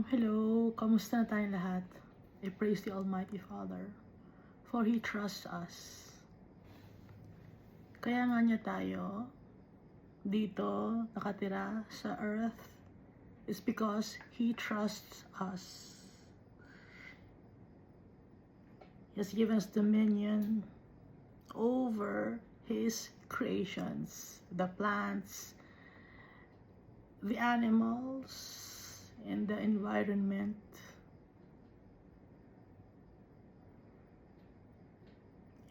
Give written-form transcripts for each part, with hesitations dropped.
Hello, kamusta na tayong lahat? I praise the Almighty Father, for He trusts us. Kaya nga niya tayo dito nakatira sa earth is because He trusts us. He has given us dominion over His creations, the plants, the animals, and the environment.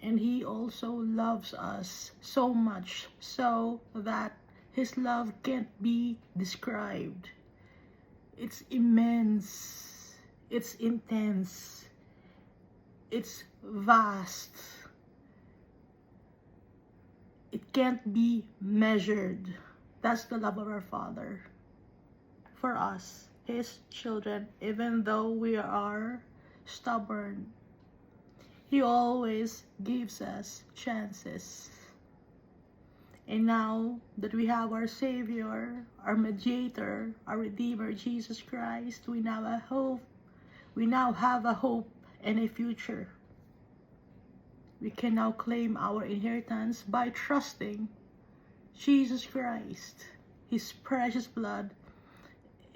And He also loves us so much so that His love can't be described. It's immense, it's intense, it's vast. It can't be measured. That's the love of our Father for us, His children. Even though we are stubborn, He always gives us chances. And now that we have our Savior, our Mediator, our Redeemer, Jesus Christ, we now have hope. We now have a hope and a future. We can now claim our inheritance by trusting Jesus Christ. His precious blood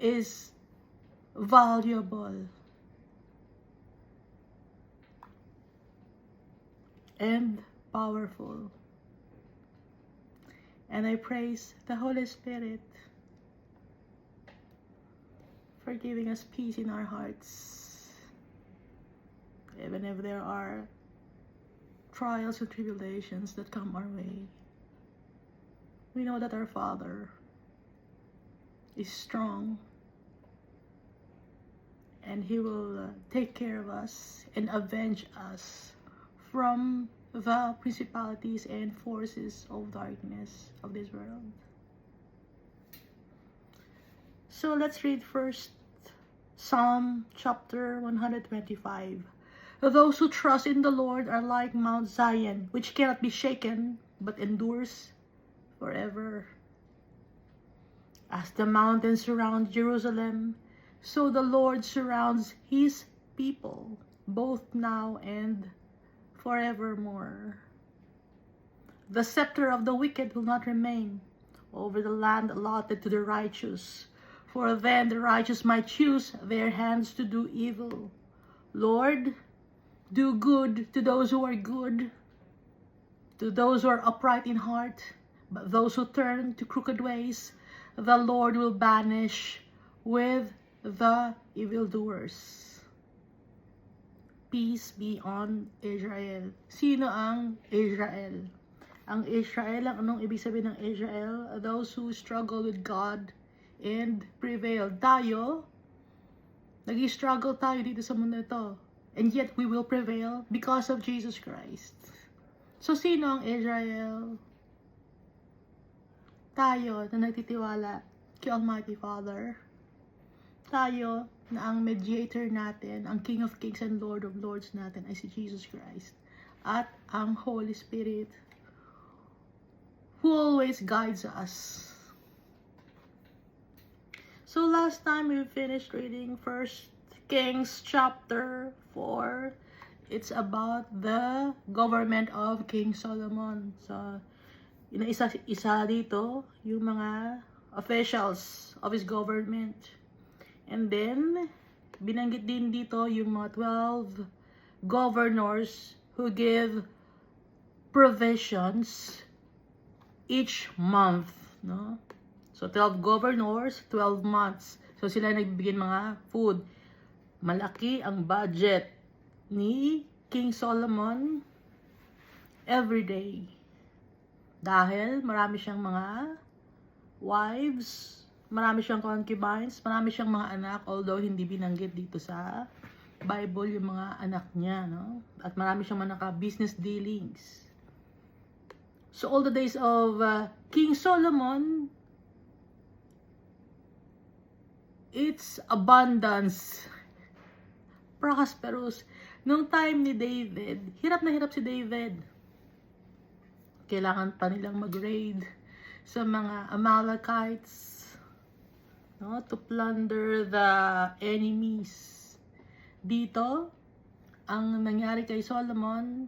is valuable and powerful. And I praise the Holy Spirit for giving us peace in our hearts. Even if there are trials and tribulations that come our way, we know that our Father is strong, and He will take care of us and avenge us from the principalities and forces of darkness of this world. So let's read first Psalm chapter 125. Those who trust in the Lord are like Mount Zion, which cannot be shaken, but endures forever. As the mountains surround Jerusalem, so the Lord surrounds His people, both now and forevermore. The scepter of the wicked will not remain over the land allotted to the righteous, for then the righteous might choose their hands to do evil. Lord, do good to those who are good, to those who are upright in heart, but those who turn to crooked ways, the Lord will banish with the evildoers. Peace be on Israel. Sino ang Israel? Ang Israel, ang anong ibig sabihin ng Israel? Those who struggle with God and prevail. Tayo, nag-struggle tayo dito sa mundo ito. And yet we will prevail because of Jesus Christ. So sino ang Israel? Tayo na nagtitiwala kay Almighty Father. Tayo na ang mediator natin, ang King of Kings and Lord of Lords natin ay si Jesus Christ. At ang Holy Spirit who always guides us. So last time we finished reading 1 Kings chapter 4. It's about the government of King Solomon. So, isa dito, yung mga officials of his government. And then, binanggit din dito yung mga 12 governors who give provisions each month, no? So 12 governors, 12 months. So sila nagbigay mga food. Malaki ang budget ni King Solomon every day. Dahil marami siyang mga wives, marami siyang concubines, marami siyang mga anak, although hindi binanggit dito sa Bible yung mga anak niya, no? At marami siyang mga business dealings. So all the days of King Solomon, it's abundance, prosperous. Nung time ni David, hirap na hirap si David. Kailangan pa nilang mag-raid sa mga Amalekites. no, to plunder the enemies. Dito, ang nangyari kay Solomon,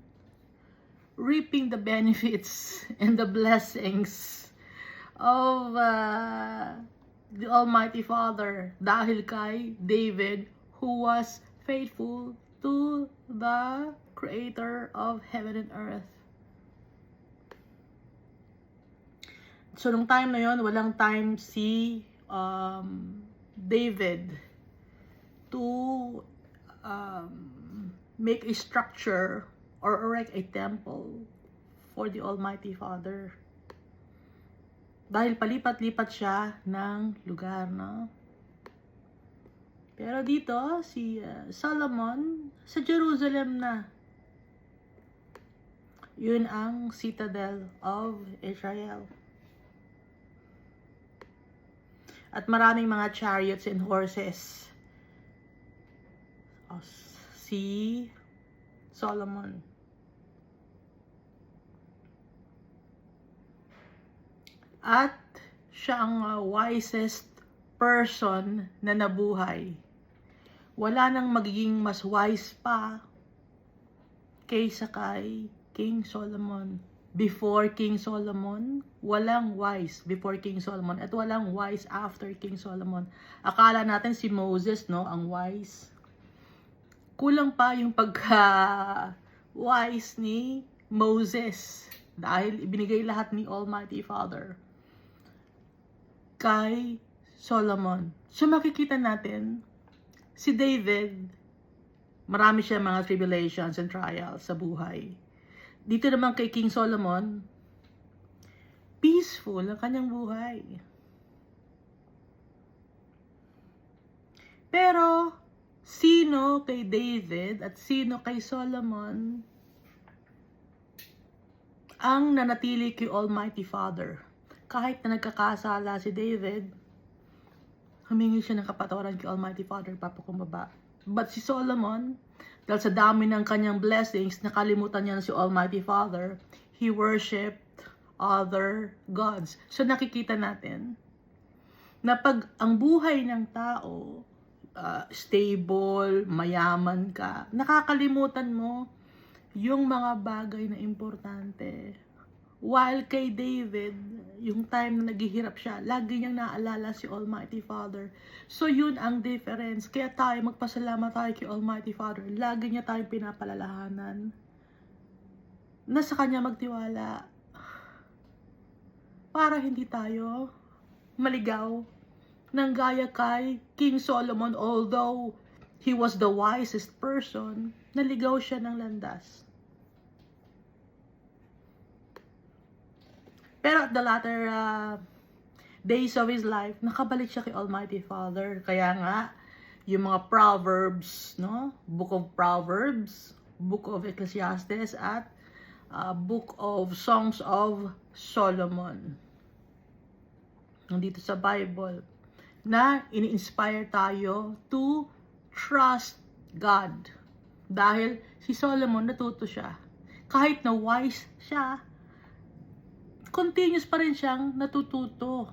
reaping the benefits and the blessings of the Almighty Father dahil kay David, who was faithful to the Creator of heaven and earth. So, nung time na yon, walang time si David to make a structure or erect a temple for the Almighty Father. Dahil palipat-lipat siya ng lugar, no? Pero dito, si Solomon, sa Jerusalem na. Yun ang citadel of Israel. At maraming mga chariots and horses. Si Solomon. At siya ang wisest person na nabuhay. Wala nang magiging mas wise pa kaysa kay King Solomon. Before King Solomon, walang wise before King Solomon at walang wise after King Solomon. Akala natin si Moses, no, ang wise. Kulang pa yung pagka-wise ni Moses dahil ibinigay lahat ni Almighty Father kay Solomon. So makikita natin, si David, marami siya mga tribulations and trials sa buhay. Dito naman kay King Solomon, peaceful ang kanyang buhay. Pero, sino kay David at sino kay Solomon ang nanatili kay Almighty Father? Kahit na nagkakasala si David, humingi siya ng kapatawaran kay Almighty Father, papakumbaba. But si Solomon, dahil sa dami ng kanyang blessings, nakalimutan niya na si Almighty Father, he worshipped other gods. So nakikita natin na pag ang buhay ng tao, stable, mayaman ka, nakakalimutan mo yung mga bagay na importante. While kay David, yung time na naghihirap siya, lagi niyang naalala si Almighty Father. So yun ang difference. Kaya tayo, magpasalamat tayo kay Almighty Father. Lagi niya tayong pinapalalahanan na sa Kanya magtiwala para hindi tayo maligaw ng gaya kay King Solomon. Although he was the wisest person, naligaw siya ng landas. Pero at the latter days of his life, nakabalik siya kay Almighty Father. Kaya nga, yung mga Proverbs, no? Book of Proverbs, Book of Ecclesiastes, at Book of Songs of Solomon. Nandito sa Bible, na ini-inspire tayo to trust God. Dahil si Solomon, natuto siya. Kahit na wise siya, continuous pa rin siyang natututo.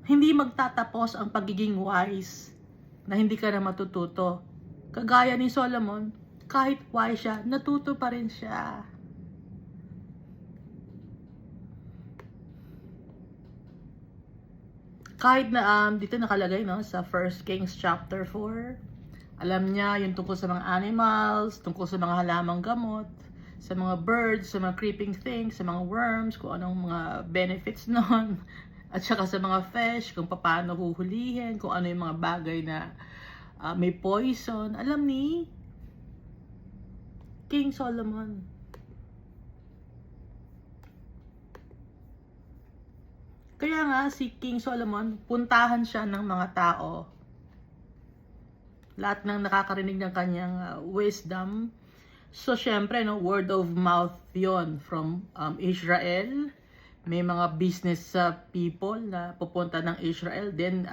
Hindi magtatapos ang pagiging wise na hindi ka na matututo. Kagaya ni Solomon, kahit wise siya, natuto pa rin siya. Kahit na dito nakalagay, no, sa 1 Kings chapter 4, alam niya yung tungkol sa mga animals, tungkol sa mga halamang gamot, sa mga birds, sa mga creeping things, sa mga worms, kung anong mga benefits nun, at saka sa mga fish, kung paano huhulihin, kung ano yung mga bagay na may poison. Alam ni King Solomon. Kaya nga si King Solomon, puntahan siya ng mga tao. Lahat ng nakakarinig ng kanyang wisdom. So, syempre, no, word of mouth yon from Israel. May mga business people na pupunta ng Israel. Then,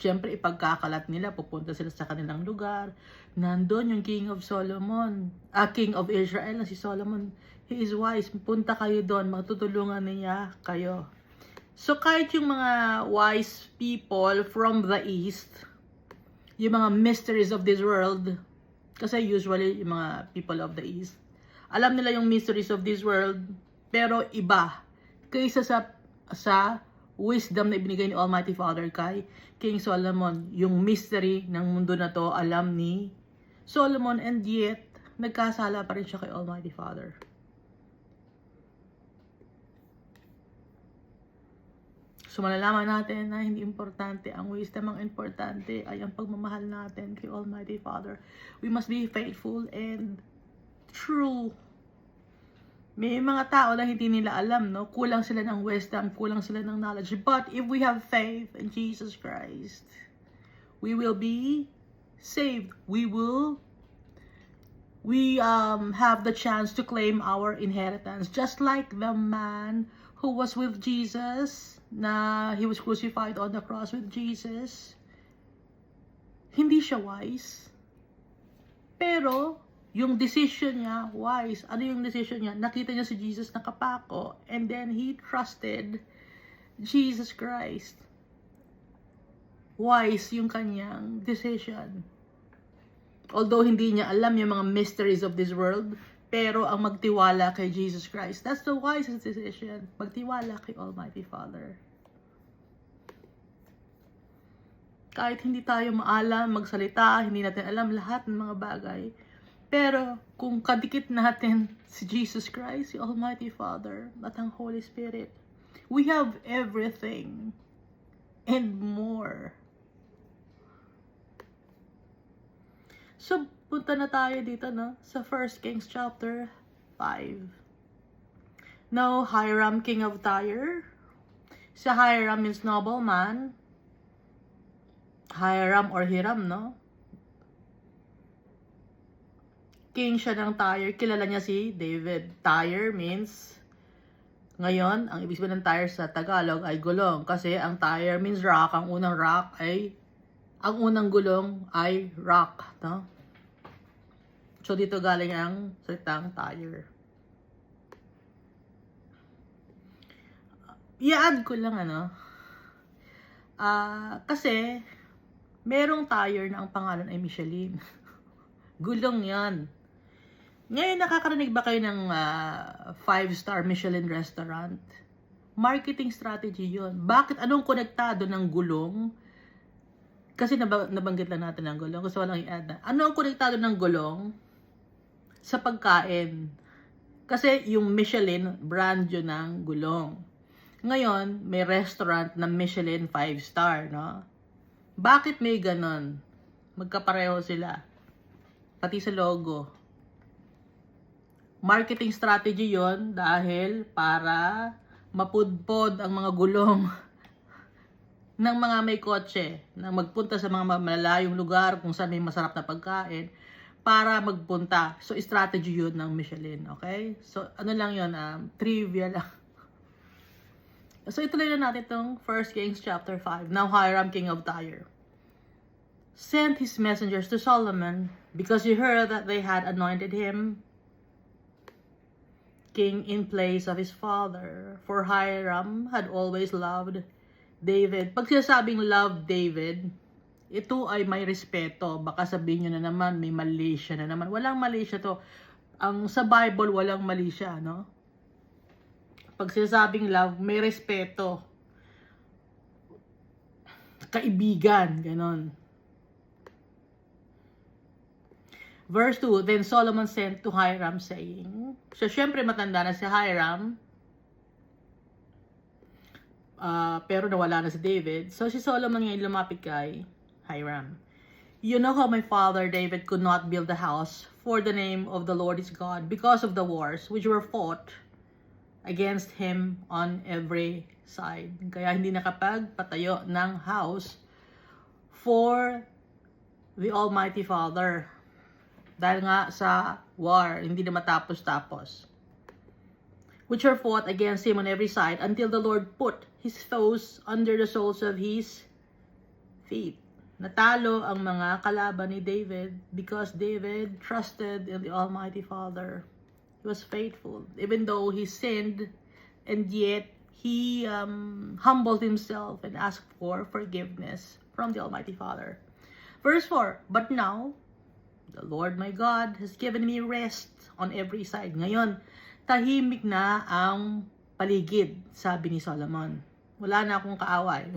syempre, ipagkakalat nila. Pupunta sila sa kanilang lugar. Nandun yung King of Solomon. King of Israel na si Solomon. He is wise. Punta kayo doon. Magtutulungan niya kayo. So kahit yung mga wise people from the East, yung mga mysteries of this world, kasi usually yung mga people of the East, alam nila yung mysteries of this world, pero iba kaysa sa wisdom na ibinigay ni Almighty Father kay King Solomon. Yung mystery ng mundo na to alam ni Solomon, and yet nagkasala pa rin siya kay Almighty Father. So malalaman natin na hindi importante ang wisdom, ang importante ay ang pagmamahal natin kay Almighty Father. We must be faithful and true. May mga tao na hindi nila alam, no? Kulang sila ng wisdom, kulang sila ng knowledge. But if we have faith in Jesus Christ, we will be saved. We have the chance to claim our inheritance. Just like the man who was with Jesus, na he was crucified on the cross with Jesus. Hindi siya wise. Pero, yung decision niya, wise. Ano yung decision niya? Nakita niya si Jesus nakapako, and then he trusted Jesus Christ. Wise yung kanyang decision. Although hindi niya alam yung mga mysteries of this world, pero ang magtiwala kay Jesus Christ, that's the wisest decision. Magtiwala kay Almighty Father. Kahit hindi tayo maalam magsalita, hindi natin alam lahat ng mga bagay, pero kung kadikit natin si Jesus Christ, si Almighty Father, at ang Holy Spirit, we have everything and more. So, punta na tayo dito, no? Sa 1 Kings chapter 5. Now, Hiram, king of Tyre. Sa Hiram means nobleman. Hiram or Hiram, no? King siya ng Tyre. Kilala niya si David. Tyre means, ngayon, ang ibig sabihin ng Tyre sa Tagalog ay gulong. Kasi ang Tyre means rock. Ang unang gulong ay rock, no? So, dito galing ang salitang Tyre. I-add ko lang, kasi, merong Tyre na ang pangalan ay Michelin. Gulong yan. Ngayon, nakakarinig ba kayo ng 5-star Michelin restaurant? Marketing strategy yun. Bakit? Anong konektado ng gulong? Kasi nabanggit lang natin ang gulong. Gusto ko lang i-add na. Ano ang konektado ng gulong sa pagkain? Kasi yung Michelin, brand yun ng gulong. Ngayon, may restaurant na Michelin 5-star, no? Bakit may ganon? Magkapareho sila. Pati sa logo. Marketing strategy yon dahil para mapudpod ang mga gulong ng mga may kotse na magpunta sa mga malalayong lugar kung saan may masarap na pagkain para magpunta. So, strategy yun ng Michelin. Okay? So, ano lang yun? Trivia lang. So, ituloy na natin itong 1 Kings chapter 5. Now, Hiram, king of Tyre, sent his messengers to Solomon because he heard that they had anointed him king in place of his father. For Hiram had always loved David. Pag sinasabing love David, ito ay may respeto. Baka sabihin nyo na naman, may mali siya na naman. Walang mali siya to. Sa Bible, walang mali siya, no? Pag sinasabing love, may respeto. Kaibigan, ganon. Verse 2, then Solomon sent to Hiram saying, so syempre matanda na si Hiram, pero nawala na si David. So si Solomon ngayon lumapit kay Hiram. You know how my father David could not build the house for the name of the Lord his God because of the wars which were fought against him on every side. Kaya hindi nakapagpatayo ng house for the Almighty Father. Dahil nga sa war, hindi na matapos-tapos. Which were fought against him on every side until the Lord put his foes under the soles of his feet. Natalo ang mga kalaban ni David because David trusted in the Almighty Father. He was faithful. Even though he sinned, and yet he humbled himself and asked for forgiveness from the Almighty Father. Verse 4, but now, the Lord my God has given me rest on every side. Ngayon, tahimik na ang paligid, sabi ni Solomon. Wala na akong kaaway.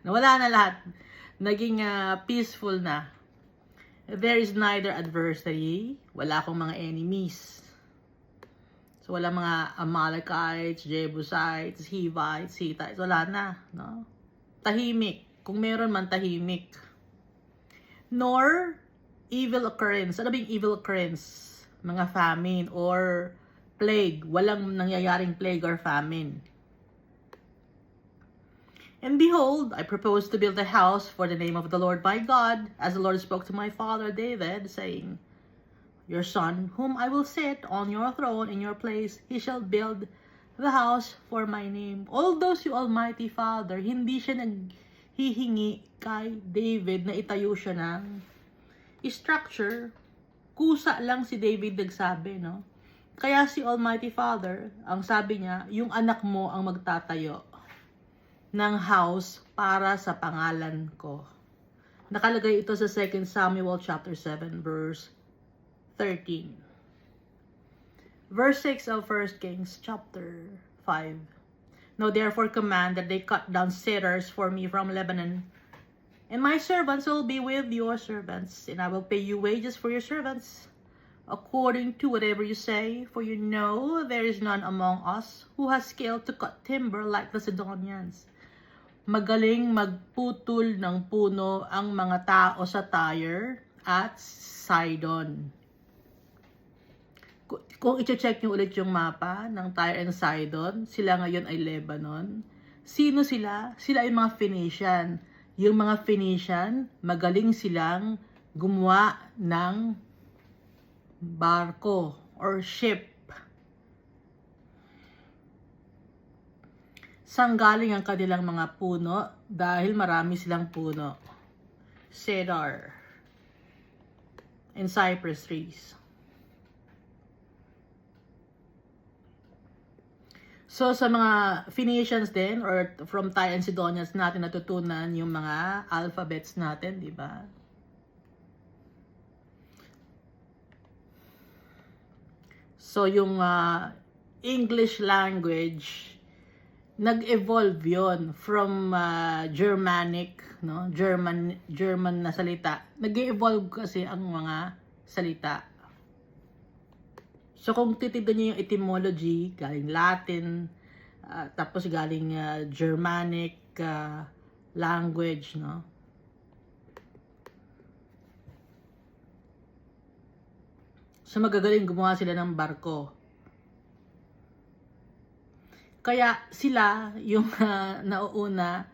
Nawala na lahat. Naging peaceful na. There is neither adversary. Wala akong mga enemies. So, wala mga Amalekites, Jebusites, Hivites, Hittites. Wala na. No? Tahimik. Kung meron man, tahimik. Nor evil occurrence. Ano ba yung evil occurrence? Mga famine or plague. Walang nangyayaring plague or famine. And behold, I propose to build a house for the name of the Lord my God, as the Lord spoke to my father David, saying, your son, whom I will set on your throne in your place, he shall build the house for my name. Although si Almighty Father, hindi siya naghihingi kay David na itayo siya ng structure. Kusa lang si David nagsabi, no? Kaya si Almighty Father, ang sabi niya, yung anak mo ang magtatayo ng house para sa pangalan ko. Nakalagay ito sa 2 Samuel chapter 7 verse 13. Verse 6 of 1 Kings chapter 5. Now therefore command that they cut down cedars for me from Lebanon, and my servants will be with your servants, and I will pay you wages for your servants, according to whatever you say, for you know there is none among us who has skill to cut timber like the Sidonians. Magaling magputol ng puno ang mga tao sa Tyre at Sidon. Kung i-check nyo ulit yung mapa ng Tyre and Sidon, sila ngayon ay Lebanon. Sino sila? Sila ay mga Phoenician. Yung mga Phoenician, magaling silang gumawa ng barko or ship. Saan galing ang kanilang mga puno? Dahil marami silang puno. Cedar and cypress trees. So, sa mga Phoenicians din, or from Tyre and Sidonians natin natutunan yung mga alphabets natin, di ba? So, yung English language, nag-evolve yon from Germanic, no? German na salita. Nag-evolve kasi ang mga salita. So, kung titignan niyo yung etymology, galing Latin, tapos galing Germanic language, no? So, magagaling gumawa sila ng barko. Kaya sila yung nauuna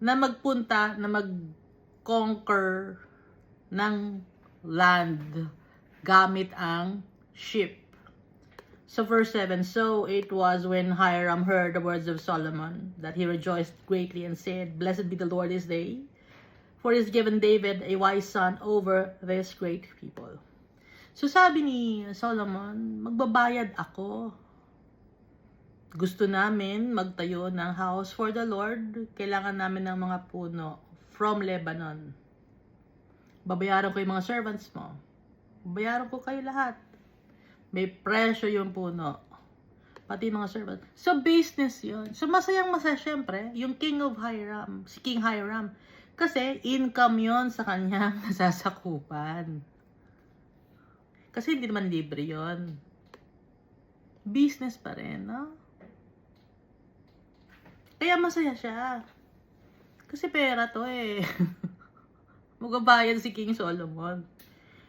na magpunta, na mag-conquer ng land gamit ang ship. So verse 7, so it was when Hiram heard the words of Solomon that he rejoiced greatly and said, blessed be the Lord this day, for he has given David a wise son over this great people. So sabi ni Solomon, magbabayad ako. Gusto namin magtayo ng house for the Lord. Kailangan namin ng mga puno from Lebanon. Babayaran ko yung mga servants mo. Babayaran ko kayo lahat. May presyo yung puno. Pati mga servants. So, business yun. So, masayang-masaya syempre, yung King of Hiram, si King Hiram. Kasi, income yon sa kanyang nasasakupan. Kasi, hindi naman libre yon. Business pa rin, no? Kaya masaya siya. Kasi pera to eh. Magabayan si King Solomon.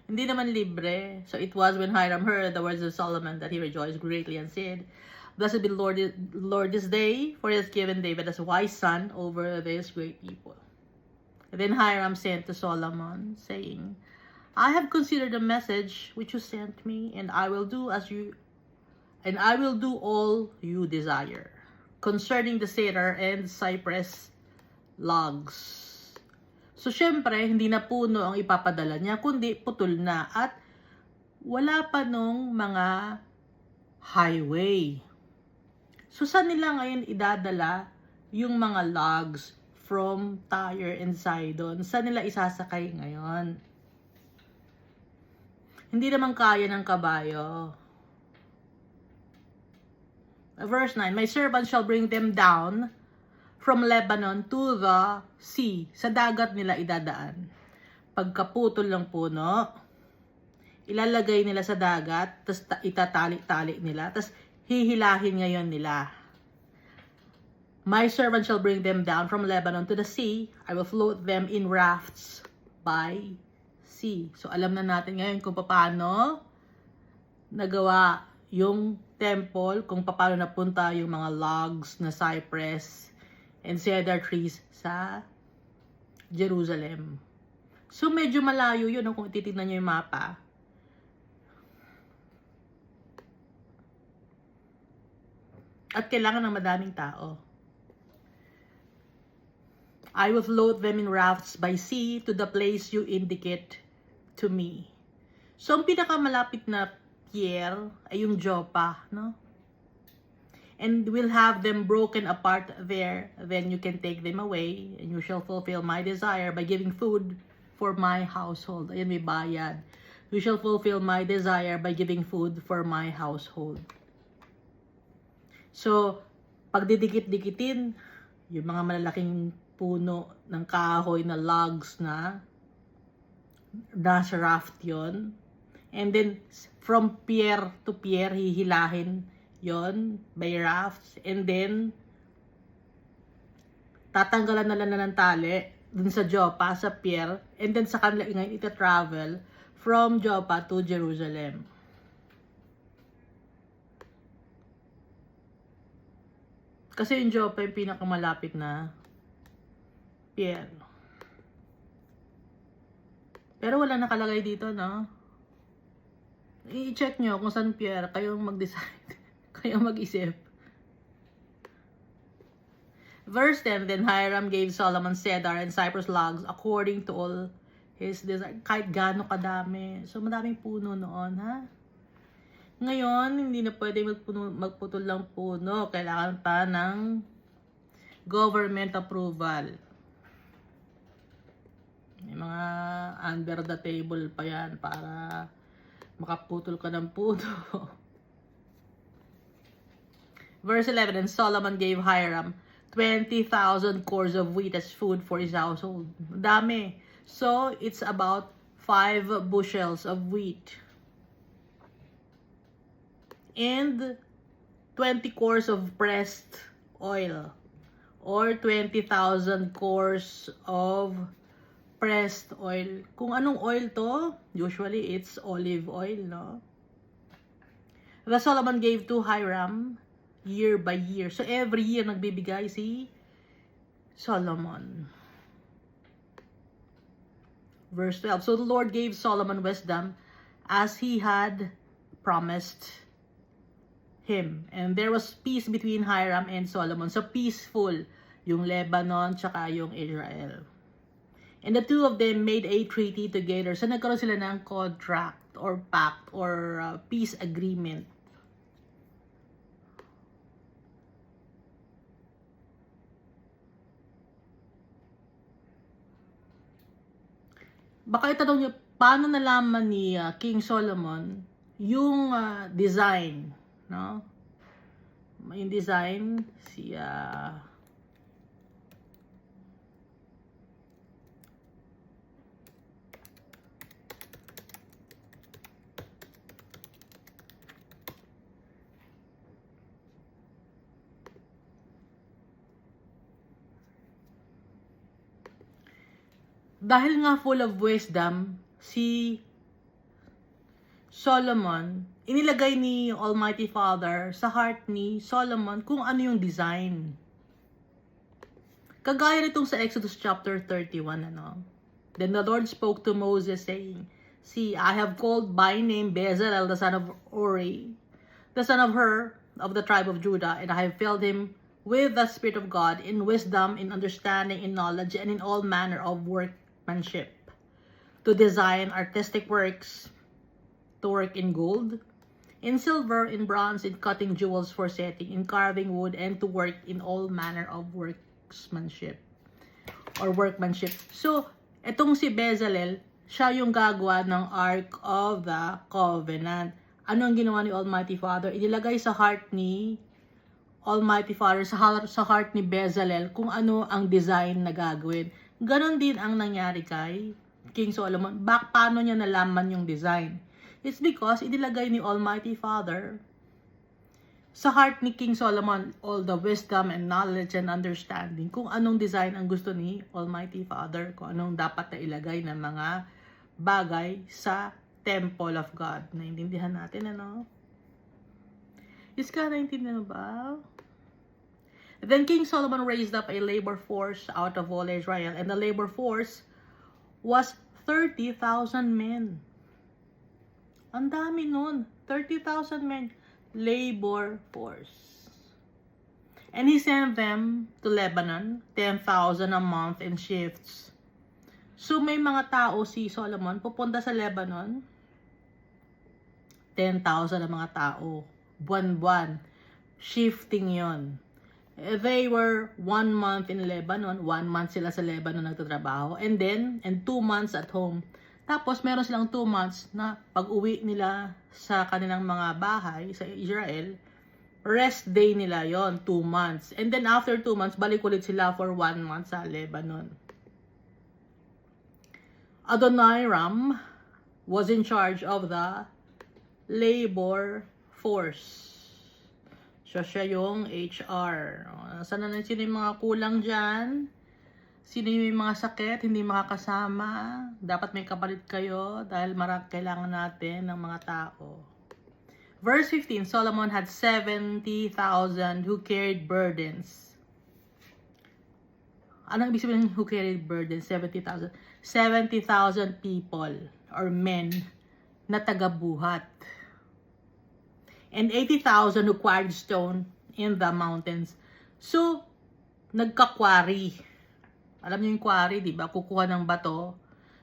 Hindi naman libre. So it was when Hiram heard the words of Solomon that he rejoiced greatly and said, blessed be the Lord this day, for he has given David as a wise son over this great people. And then Hiram sent to Solomon, saying, I have considered the message which you sent me, and I will do all you desire concerning the cedar and cypress logs. So, syempre, hindi na puno ang ipapadala niya, kundi putol na. At wala pa nung mga highway. So, saan nila ngayon idadala yung mga logs from Tyre and Sidon? Saan nila isasakay ngayon? Hindi naman kaya ng kabayo. Verse 9, my servant shall bring them down from Lebanon to the sea. Sa dagat nila idadaan. Pagkaputol ng puno, ilalagay nila sa dagat, tapos itatali-tali nila, tapos hihilahin ngayon nila. My servant shall bring them down from Lebanon to the sea. I will float them in rafts by sea. So alam na natin ngayon kung paano nagawa yung temple, kung paano napunta yung mga logs na cypress and cedar trees sa Jerusalem. So medyo malayo yun kung titignan nyo yung mapa. At kailangan ng madaming tao. I will float them in rafts by sea to the place you indicate to me. So ang pinakamalapit na pier ay yung Joppa, no? And will have them broken apart there. Then you can take them away, and you shall fulfill my desire by giving food for my household. Ayan, may bayad. You shall fulfill my desire by giving food for my household. So, pagdidikit-dikitin, yung mga malalaking puno ng kahoy na logs na nasa raft yon. And then, from pier to pier, hihilahin yon by rafts, and then tatanggalan na lang ng tali dun sa Joppa, sa pier, and then sa kanila ngayon ita-travel from Joppa to Jerusalem. Kasi yung Joppa yung pinakamalapit na pier. Pero wala nakalagay dito, no? I-check nyo kung saan pier, kayong mag-decide. Kayong mag-isip. Verse 10, then Hiram gave Solomon cedar and cypress logs according to all his desire. Kahit gaano kadami. So, madaming puno noon, ha? Ngayon, hindi na pwede magputol lang puno. Kailangan pa ng government approval. May mga under the table pa yan para makaputol ka ng puno. Verse 11, and Solomon gave Hiram 20,000 cores of wheat as food for his household. Dami. So, it's about 5 bushels of wheat. And 20 cores of pressed oil. Or 20,000 cores of pressed oil. Kung anong oil to, usually it's olive oil, no? The Solomon gave to Hiram year by year. So, every year nagbibigay si Solomon. Verse 12. So, the Lord gave Solomon wisdom as he had promised him. And there was peace between Hiram and Solomon. So, peaceful yung Lebanon tsaka yung Israel. And the two of them made a treaty together. So, nagkaroon sila ng contract or pact or peace agreement. Baka itanong nyo, paano nalaman ni King Solomon yung design, no? Yung design, dahil nga full of wisdom, si Solomon, inilagay ni Almighty Father sa heart ni Solomon kung ano yung design. Kagaya nitong sa Exodus chapter 31, ano? Then the Lord spoke to Moses saying, see, I have called by name Bezalel, the son of Uri, the son of Hur, of the tribe of Judah, and I have filled him with the Spirit of God, in wisdom, in understanding, in knowledge, and in all manner of workmanship, to design artistic works, to work in gold, in silver, in bronze, in cutting jewels for setting, in carving wood, and to work in all manner of workmanship. So, itong si Bezalel, siya yung gagawa ng Ark of the Covenant. Ano ang ginawa ni Almighty Father? Inilagay sa heart ni Almighty Father, sa heart ni Bezalel, kung ano ang design na gagawin. Ganon din ang nangyari kay King Solomon. Paano niya nalaman yung design? It's because inilagay ni Almighty Father sa heart ni King Solomon all the wisdom and knowledge and understanding kung anong design ang gusto ni Almighty Father, kung anong dapat na ilagay ng mga bagay sa temple of God. Naintindihan natin, ano? Is ka naintindihan ba? Then King Solomon raised up a labor force out of all Israel, and the labor force was 30,000 men. Ang dami nun. 30,000 men. Labor force. And he sent them to Lebanon, 10,000 a month in shifts. So may mga tao si Solomon pupunta sa Lebanon. 10,000 ang mga tao. Buwan-buwan. Shifting yon. They were 1 month in Lebanon. 1 month sila sa Lebanon nagtatrabaho. And 2 months at home. Tapos, meron silang 2 months na pag-uwi nila sa kanilang mga bahay sa Israel, rest day nila yon 2 months. And then, after 2 months, balik ulit sila for 1 month sa Lebanon. Adoniram was in charge of the labor force. So, siya yung HR. Saan na sino yung mga kulang dyan? Sino yung may mga sakit, hindi makakasama? Dapat may kapalit kayo dahil kailangan natin ng mga tao. Verse 15, Solomon had 70,000 who carried burdens. Anong ibig sabihin who carried burdens? 70,000. 70,000 people or men na tagabuhat. And 80,000 who quarried stone in the mountains. So, nagka-quarry. Alam niyo yung quarry, di ba? Kukuha ng bato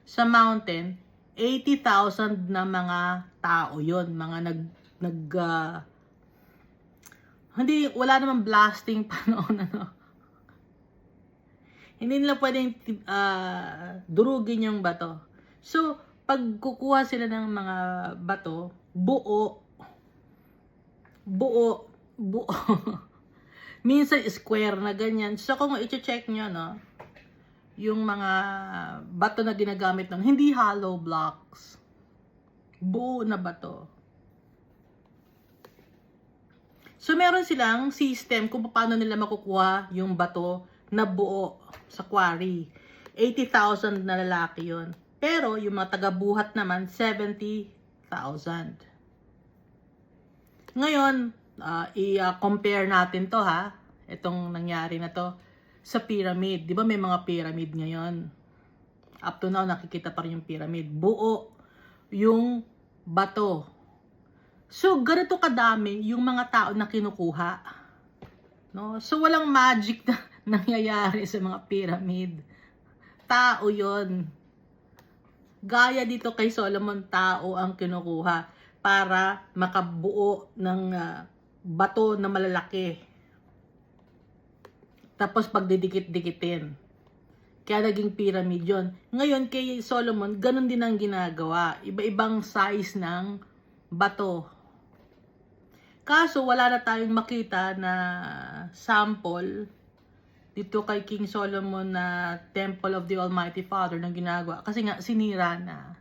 sa mountain. 80,000 na mga tao yon, mga wala namang blasting pa noon, ano. Hindi nila pwedeng durugin yung bato. So, pag kukuha sila ng mga bato, buo. Minsan square na ganyan. So, kung i-check nyo, no, yung mga bato na ginagamit ng hindi hollow blocks. Buo na bato. So, meron silang system kung paano nila makukuha yung bato na buo sa quarry. 80,000 na lalaki yun. Pero, yung mga taga-buhat naman, 70,000. Ngayon, i-compare natin to, ha. Itong nangyari na to sa pyramid. Di ba may mga pyramid ngayon? Up to now, nakikita pa rin yung pyramid. Buo yung bato. So, ganito kadami yung mga tao na kinukuha. No? So, walang magic na nangyayari sa mga pyramid. Tao yon. Gaya dito kay Solomon, tao ang kinukuha para makabuo ng bato na malalaki. Tapos pagdidikit-dikitin. Kaya naging pyramid yun. Ngayon kay Solomon, ganun din ang ginagawa. Iba-ibang size ng bato. Kaso wala na tayong makita na sample dito kay King Solomon na Temple of the Almighty Father na ginagawa. Kasi nga sinira na.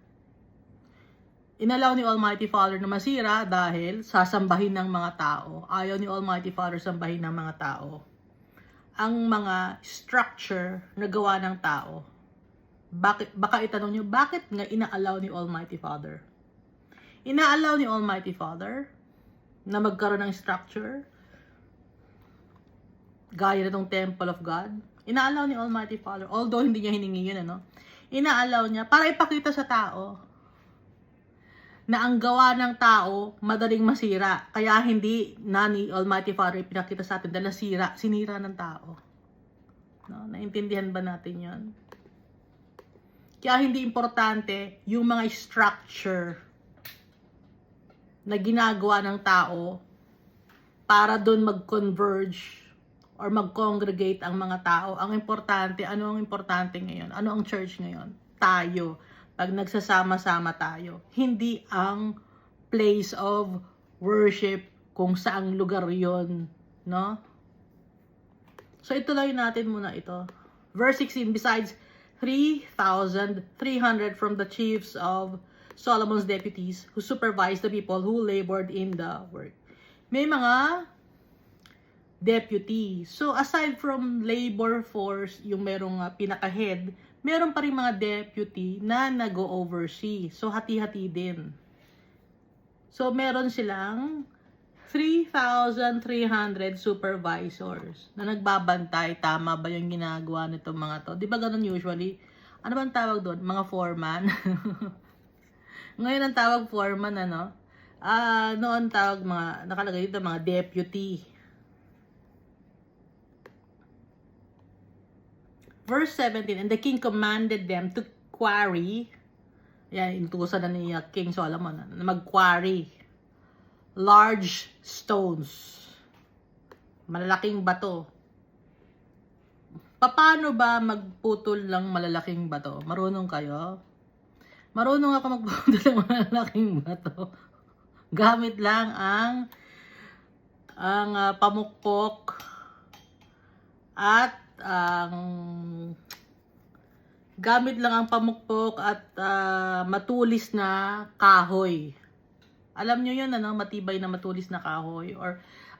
Inalaw ni Almighty Father na masira dahil sasambahin ng mga tao. Ayaw ni Almighty Father sambahin ng mga tao ang mga structure na gawa ng tao. Baka itanong nyo, bakit nga inaalaw ni Almighty Father? Inaalaw ni Almighty Father na magkaroon ng structure gaya na itong Temple of God. Inaalaw ni Almighty Father, although hindi niya hiningi yun, ano? Inaalaw niya para ipakita sa tao na ang gawa ng tao madaling masira. Kaya hindi na ni Almighty Father ipinakita sa atin dahil sinira ng tao. No? Naintindihan ba natin yon? Kaya hindi importante yung mga structure na ginagawa ng tao para doon mag-converge or mag-congregate ang mga tao. Ang importante, ano ang importante ngayon? Ano ang church ngayon? Tayo. Pag nagsasama-sama tayo. Hindi ang place of worship kung saang lugar yon, no? So ituloy natin muna ito. Verse 16, besides 3,300 from the chiefs of Solomon's deputies who supervised the people who labored in the work. May mga deputy. So aside from labor force, yung merong pinaka-head, meron pa rin mga deputy na nag-oversee. So hati-hati din. So meron silang 3,300 supervisors na nagbabantay. Tama ba yung ginagawa nitong mga to? Di ba ganun usually? Ano bang tawag doon? Mga foreman? Ngayon ang tawag foreman, ano? Noon tawag mga, nakalagay dito, mga deputy. Verse 17, and the king commanded them to quarry, yan, intusan na ni King Solomon, na mag-quarry large stones, malalaking bato. Paano ba magputol ng malalaking bato? Marunong kayo? Marunong ako magputol ng malalaking bato. Gamit lang ang pamukpok at gamit lang ang pamukpok at matulis na kahoy. Alam nyo yun, ano, matibay na matulis na kahoy.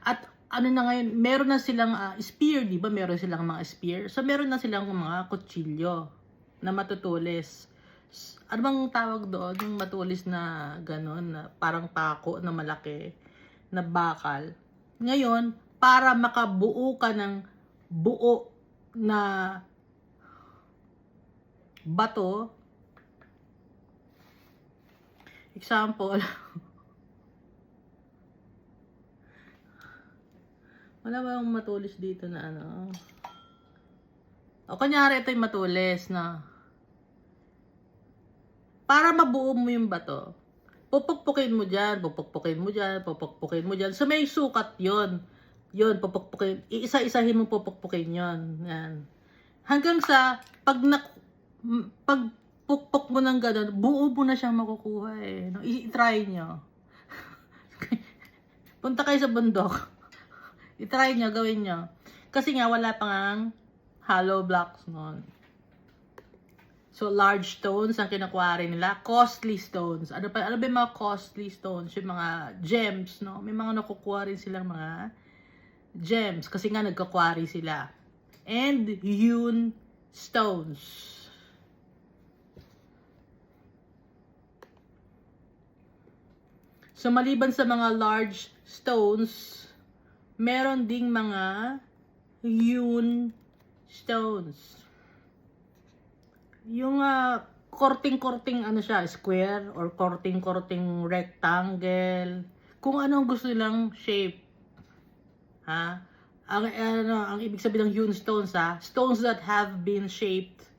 At ano na ngayon, meron na silang spear, di ba? Meron silang mga spear. So, meron na silang mga kutsilyo na matutulis. Ano bang tawag doon? Yung matulis na gano'n, na parang pako na malaki, na bakal. Ngayon, para makabuo ka ng buo na bato, example, wala ba yung matulis dito na ano? O kunyari ito yung matulis na para mabuo mo yung bato, pupukpukin mo dyan, pupukpukin mo dyan, pupukpukin mo dyan. So may sukat yon. Yun, pupukpukin. Iisa-isahin mo pupukpukin yon. Yan. Hanggang sa pag pukpok mo ng gano'n, buo mo na siyang makukuha eh. No? I-try nyo. Punta kayo sa bundok. I-try nyo, gawin nyo. Kasi nga, wala pang hollow blocks noon. So, large stones ang kinakuwari nila. Costly stones. Ano ba yung mga costly stones? Yung mga gems, no? May mga nakukuha rin silang mga gems. Kasi nga, nagkakuwari sila. And hewn stones. So, maliban sa mga large stones, meron ding mga hewn stones. Yung korting-korting ano siya, square or korting-korting rectangle. Kung anong gusto nilang shape. Ha? Ang ibig sabihin ng hewn stones, stones that have been shaped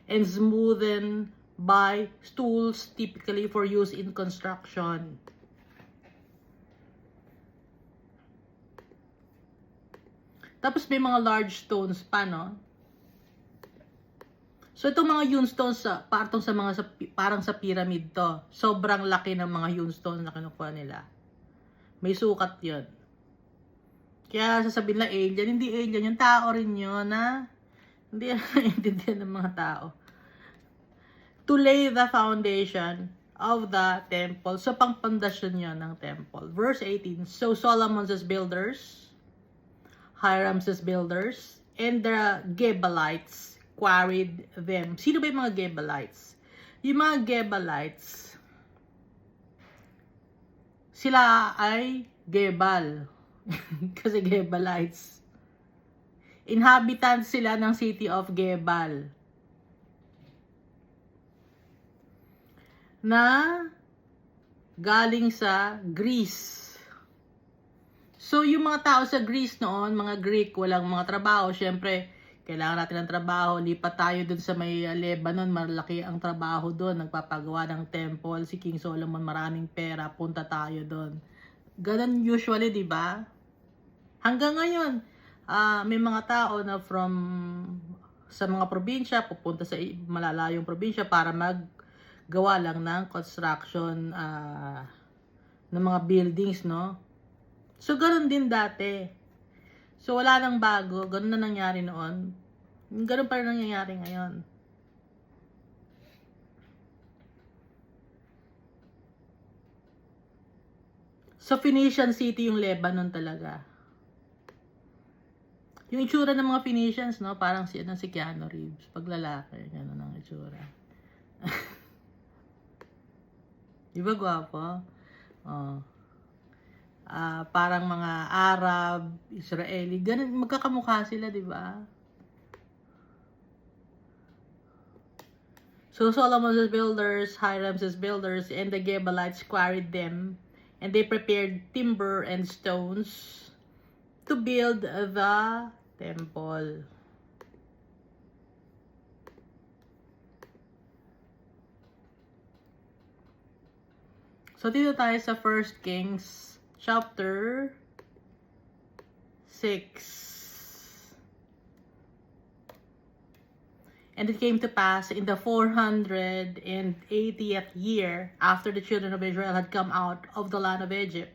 and smoothened by tools typically for use in construction. Tapos may mga large stones pa, no? So itong mga hewn stones, parang sa pyramid to. Sobrang laki ng mga hewn stones na kinukuha nila. May sukat 'yon. Kaya sasabihin na alien, hindi alien, yung tao rin yun, na hindi naiintindihan ng mga tao. To lay the foundation of the temple. So pangpundasyon yun ng temple. Verse 18, so Solomon's builders, Hiram's builders, and the Gebalites quarried them. Sino ba yung mga Gebalites? Yung mga Gebalites, sila ay Gebal. Kasi Gebalites. Inhabitants sila ng city of Gebal. Na galing sa Greece. So, yung mga tao sa Greece noon, mga Greek, walang mga trabaho, syempre, Kailangan natin ng trabaho. Lipat tayo dun sa may Lebanon. Malaki ang trabaho dun. Nagpapagawa ng temple. Si King Solomon, maraming pera. Punta tayo dun. Ganun usually, di ba? Hanggang ngayon, may mga tao na sa mga probinsya, pupunta sa malalayong probinsya para maggawa lang ng construction ng mga buildings, no? So, ganun din dati. So, wala nang bago. Ganun na nangyari noon. Ganun pa rin nangyayari ngayon. So, Phoenician City yung Lebanon talaga. Yung itsura ng mga Phoenicians, no? Parang si Keanu Reeves. Pag lalaki, ganun ang itsura. Di ba gwapo? Oh. Parang mga Arab, Israeli, ganun, magkakamukha sila, di ba? So Solomon's builders, Hiram's builders, and the Gebalites quarried them, and they prepared timber and stones to build the temple. So dito tayo sa 1 Kings chapter 6. And it came to pass in the 480th year after the children of Israel had come out of the land of Egypt,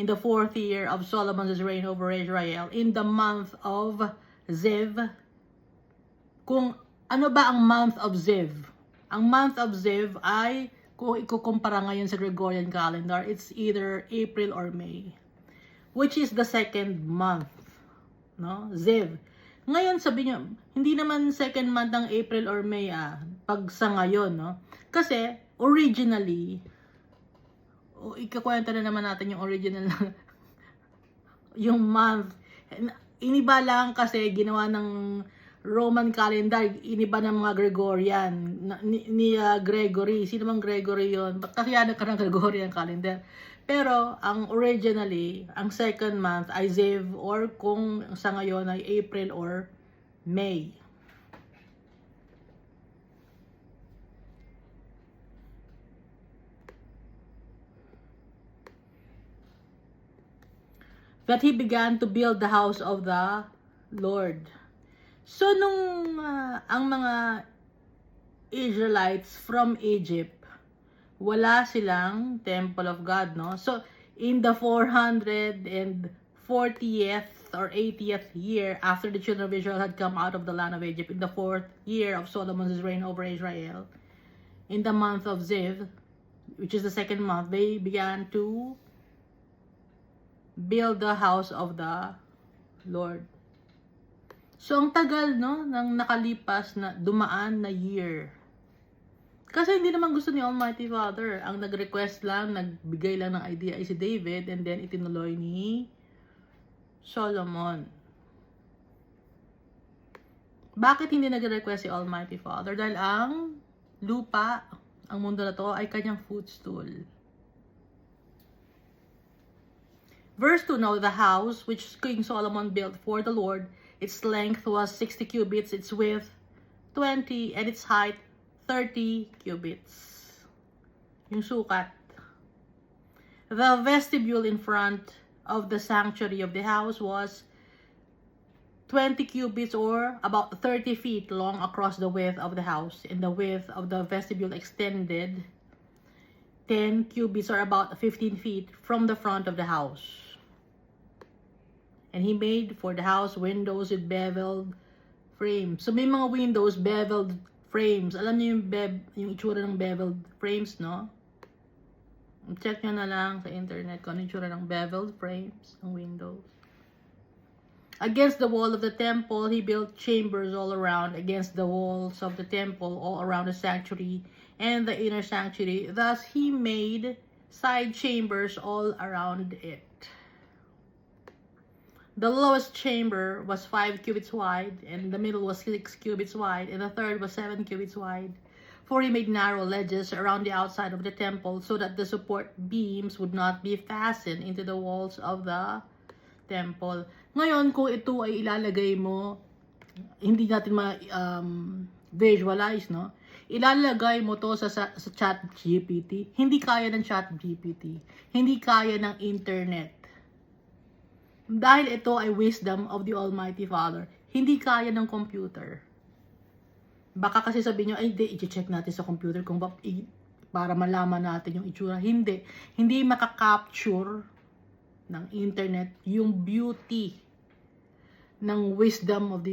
in the 4th year of Solomon's reign over Israel, in the month of Ziv. Kung ano ba ang month of Ziv? Ang month of Ziv ay, kung ikukumpara ngayon sa Gregorian calendar, it's either April or May, which is the second month, no? Ziv. Ngayon, sabi nyo, hindi naman second month ng April or May, pag sa ngayon, no? Kasi, originally, ikakwenta na naman natin yung original yung month. Iniba lang kasi ginawa ng Roman calendar, iniba ng mga Gregorian, ni Gregory. Sino mang Gregory yon? Ba't kasi yan ka ng Gregorian calendar? Pero, ang originally, ang second month ay Ziv, or kung sa ngayon ay April or May. That he began to build the house of the Lord. So, nung ang mga Israelites from Egypt, wala silang temple of God, no? So, in the 440th or 80th year after the children of Israel had come out of the land of Egypt, in the 4th year of Solomon's reign over Israel, in the month of Ziv, which is the second month, they began to build the house of the Lord. So, ang tagal, no, nang nakalipas na dumaan na year. Kasi hindi naman gusto ni Almighty Father. Ang nag-request lang, nagbigay lang ng idea ay si David, and then itinuloy ni Solomon. Bakit hindi nag-request si Almighty Father? Dahil ang lupa, ang mundo na to, ay kanyang footstool. Verse 2, now the house which King Solomon built for the Lord, its length was 60 cubits, its width 20, and its height 30 cubits. Yung sukat. The vestibule in front of the sanctuary of the house was 20 cubits, or about 30 feet long across the width of the house, and the width of the vestibule extended 10 cubits, or about 15 feet from the front of the house. And he made for the house windows with beveled frames. So may mga windows, beveled frames. Alam niyo yung itsura ng beveled frames, no? Check nyo na lang sa internet kung ano yung itsura ng beveled frames ng windows. Against the wall of the temple, he built chambers all around, against the walls of the temple, all around the sanctuary and the inner sanctuary. Thus he made side chambers all around it. The lowest chamber was 5 cubits wide, and the middle was 6 cubits wide, and the third was 7 cubits wide. For he made narrow ledges around the outside of the temple, so that the support beams would not be fastened into the walls of the temple. Ngayon, kung ito ay ilalagay mo hindi natin visualize, no? Ilalagay mo to sa chat GPT. Hindi kaya ng chat GPT. Hindi kaya ng internet. Dahil ito ay wisdom of the Almighty Father. Hindi kaya ng computer. Baka kasi sabihin nyo, ay hindi, i-check natin sa computer kung para malaman natin yung itsura. Hindi. Hindi makaka-capture ng internet yung beauty ng wisdom of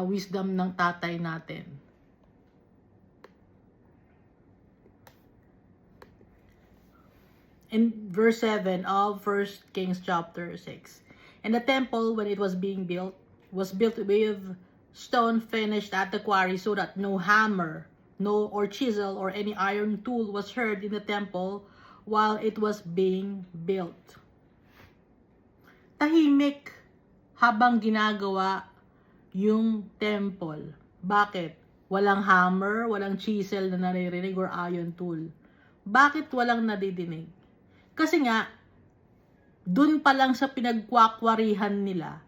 wisdom ng tatay natin. In verse 7 of 1 Kings chapter 6. And the temple, when it was being built, was built with stone finished at the quarry, so that no hammer, or chisel, or any iron tool was heard in the temple while it was being built. Tahimik habang ginagawa yung temple. Bakit? Walang hammer, walang chisel na naririnig or iron tool. Bakit walang nadidinig? Kasi nga, dun pa lang sa pinagkwakwarihan nila,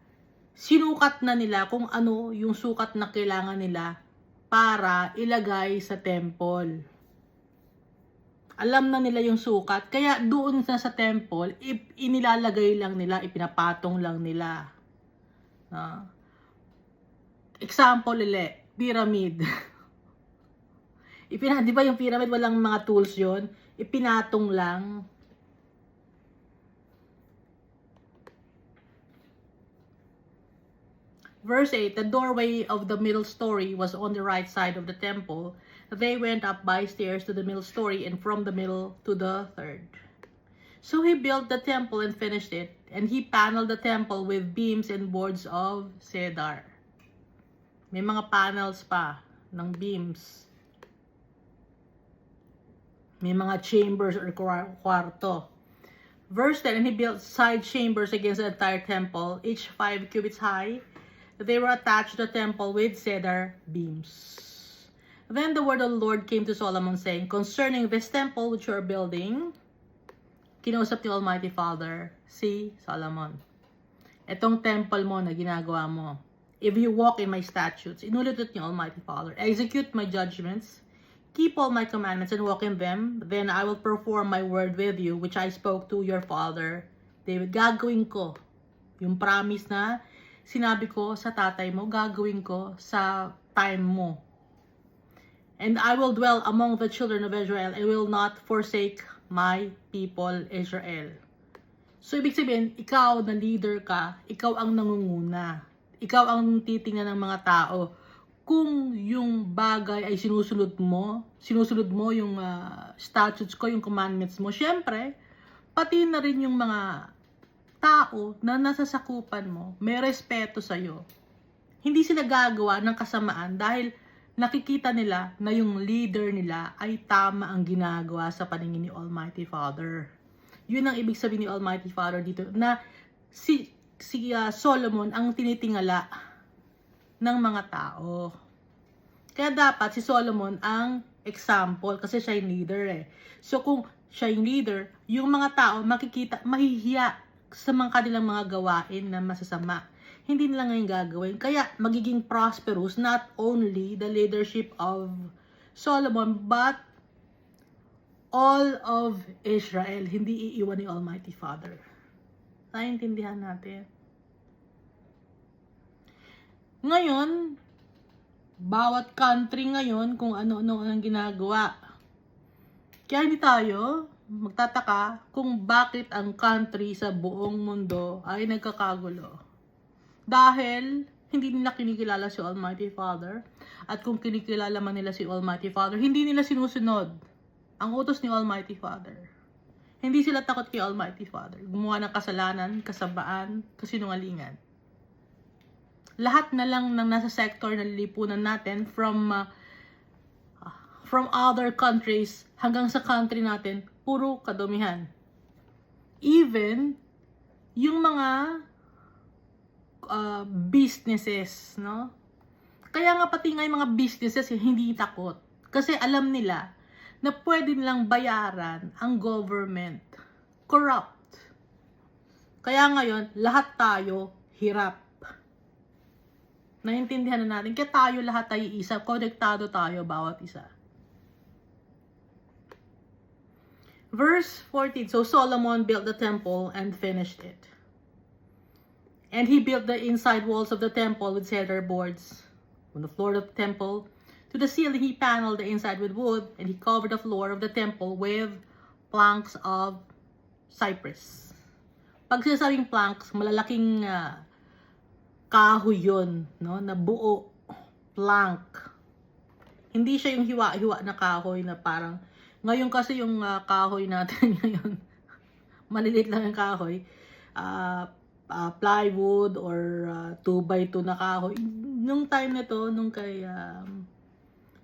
sinukat na nila kung ano yung sukat na kailangan nila para ilagay sa temple. Alam na nila yung sukat, kaya doon na sa temple, inilalagay lang nila, ipinapatong lang nila. Example pyramid. Di ba yung pyramid, walang mga tools yon, ipinatong lang. Verse 8, the doorway of the middle story was on the right side of the temple. They went up by stairs to the middle story, and from the middle to the third. So he built the temple and finished it, and he paneled the temple with beams and boards of cedar. May mga panels pa ng beams. May mga chambers or kwarto. Verse 10, and he built side chambers against the entire temple, each 5 cubits high. They were attached to the temple with cedar beams. Then the word of the Lord came to Solomon, saying, concerning this temple which you are building, kinausap ni Almighty Father si Solomon. Etong temple mo na ginagawa mo, if you walk in my statutes, inulit ni Almighty Father, execute my judgments, keep all my commandments and walk in them, then I will perform my word with you, which I spoke to your father David. Gagawin ko yung promise na sinabi ko sa tatay mo, gagawin ko sa time mo. And I will dwell among the children of Israel. I will not forsake my people Israel. So, ibig sabihin, ikaw na leader ka, ikaw ang nangunguna. Ikaw ang titingnan ng mga tao. Kung yung bagay ay sinusunod mo yung statutes ko, yung commandments mo, syempre, pati na rin yung mga tao na nasasakupan mo, may respeto sa'yo. Hindi sila gagawa ng kasamaan dahil nakikita nila na yung leader nila ay tama ang ginagawa sa paningin ni Almighty Father. Yun ang ibig sabihin ni Almighty Father dito, na si Solomon ang tinitingala ng mga tao. Kaya dapat si Solomon ang example kasi siya yung leader . So kung siya yung leader, yung mga tao makikita, mahihiya sa mga kanilang mga gawain na masasama. Hindi nila ngayon gagawin. Kaya magiging prosperous not only the leadership of Solomon, but all of Israel. Hindi iiwan ni Almighty Father. Naiintindihan natin. Ngayon, bawat country ngayon kung ano-ano ang ginagawa. Kaya hindi tayo magtataka kung bakit ang country sa buong mundo ay nagkakagulo. Dahil hindi nila kinikilala si Almighty Father, at kung kinikilala man nila si Almighty Father, hindi nila sinusunod ang utos ni Almighty Father. Hindi sila takot kay Almighty Father. Gumawa ng kasalanan, kasabaan, kasinungalingan. Lahat na lang ng nasa sector na lilipunan natin from other countries hanggang sa country natin, puro kadumihan. Even yung mga businesses, no? Kaya nga pati nga yung mga businesses hindi takot. Kasi alam nila na pwede nilang bayaran ang government. Corrupt. Kaya ngayon, lahat tayo hirap. Naintindihan na natin. Kaya tayo lahat tayo isa. Konektado tayo bawat isa. Verse 14. So Solomon built the temple and finished it. And he built the inside walls of the temple with cedar boards. On the floor of the temple, to the ceiling he paneled the inside with wood, and he covered the floor of the temple with planks of cypress. Pag sinasabing planks, malalaking kahoy yun, no? Na buo, plank. Hindi siya yung hiwa-hiwa na kahoy na parang, ngayon kasi yung kahoy natin ngayon, maliliit lang yung kahoy, plywood or 2x2 na kahoy. Nung time na to, nung kay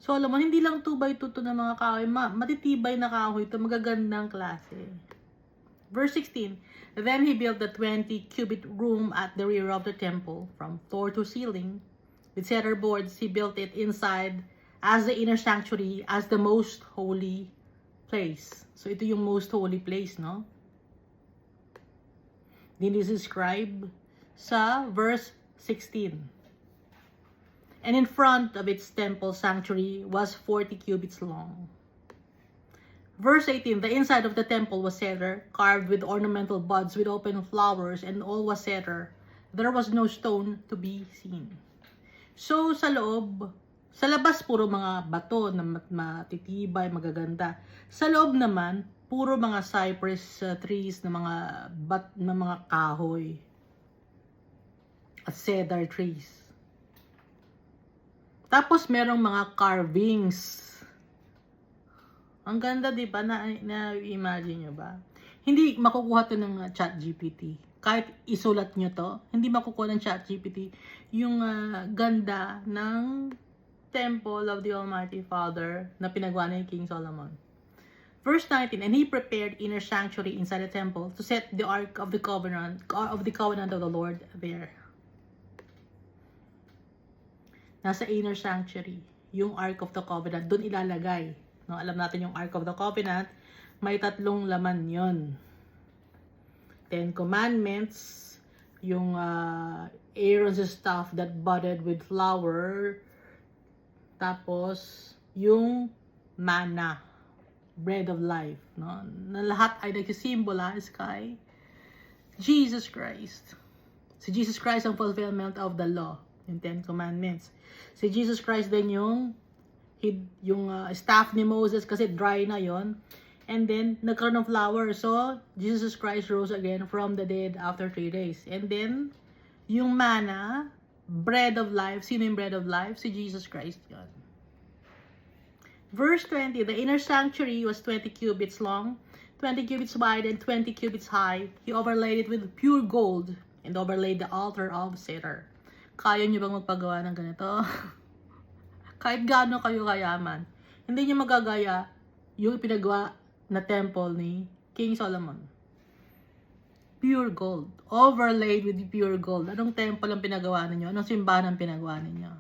Solomon, hindi lang 2x2 to na mga kahoy, matitibay na kahoy to, magagandang klase. Verse 16, then he built the 20-cubit room at the rear of the temple, from floor to ceiling. With cedar boards, he built it inside as the inner sanctuary, as the most holy place. So, ito yung most holy place, no? Dinescribe sa verse 16. And in front of its temple sanctuary was 40 cubits long. Verse 18, the inside of the temple was cedar, carved with ornamental buds with open flowers, and all was cedar. There was no stone to be seen. So, sa loob, sa labas, puro mga bato na matitibay, magaganda. Sa loob naman, puro mga cypress trees na mga kahoy at cedar trees. Tapos, merong mga carvings. Ang ganda, di ba? Na-imagine nyo ba? Hindi makukuha to ng ChatGPT. Kahit isulat nyo to, hindi makukuha ng ChatGPT yung ganda ng temple of the Almighty Father na pinagawa ni King Solomon. Verse 19, and he prepared inner sanctuary inside the temple to set the ark of the covenant of the Lord there. Nasa inner sanctuary, yung ark of the covenant, doon ilalagay. No, alam natin yung Ark of the Covenant, may 3 laman yon. 10 Commandments, yung Aaron's staff that budded with flour, tapos yung manna, bread of life, no? Na lahat ay nag-symbolize kay Jesus Christ. Si Jesus Christ ang fulfillment of the law, yung 10 Commandments. Si Jesus Christ din yung staff ni Moses kasi dry na yon, and then nagkaroon ng flour, so Jesus Christ rose again from the dead after 3 days. And then yung manna, bread of life, sino yung bread of life? Si Jesus Christ yon. Verse 20, the inner sanctuary was 20 cubits long, 20 cubits wide, and 20 cubits high. He overlaid it with pure gold and overlaid the altar of cedar. Kaya nyo bang magpagawa ng ganito? Kahit gaano kayo kayaman, hindi niyo magagaya yung pinagawa na temple ni King Solomon. Pure gold. Overlaid with pure gold. Anong temple ang pinagawa ninyo? Anong simbahan ang pinagawa ninyo?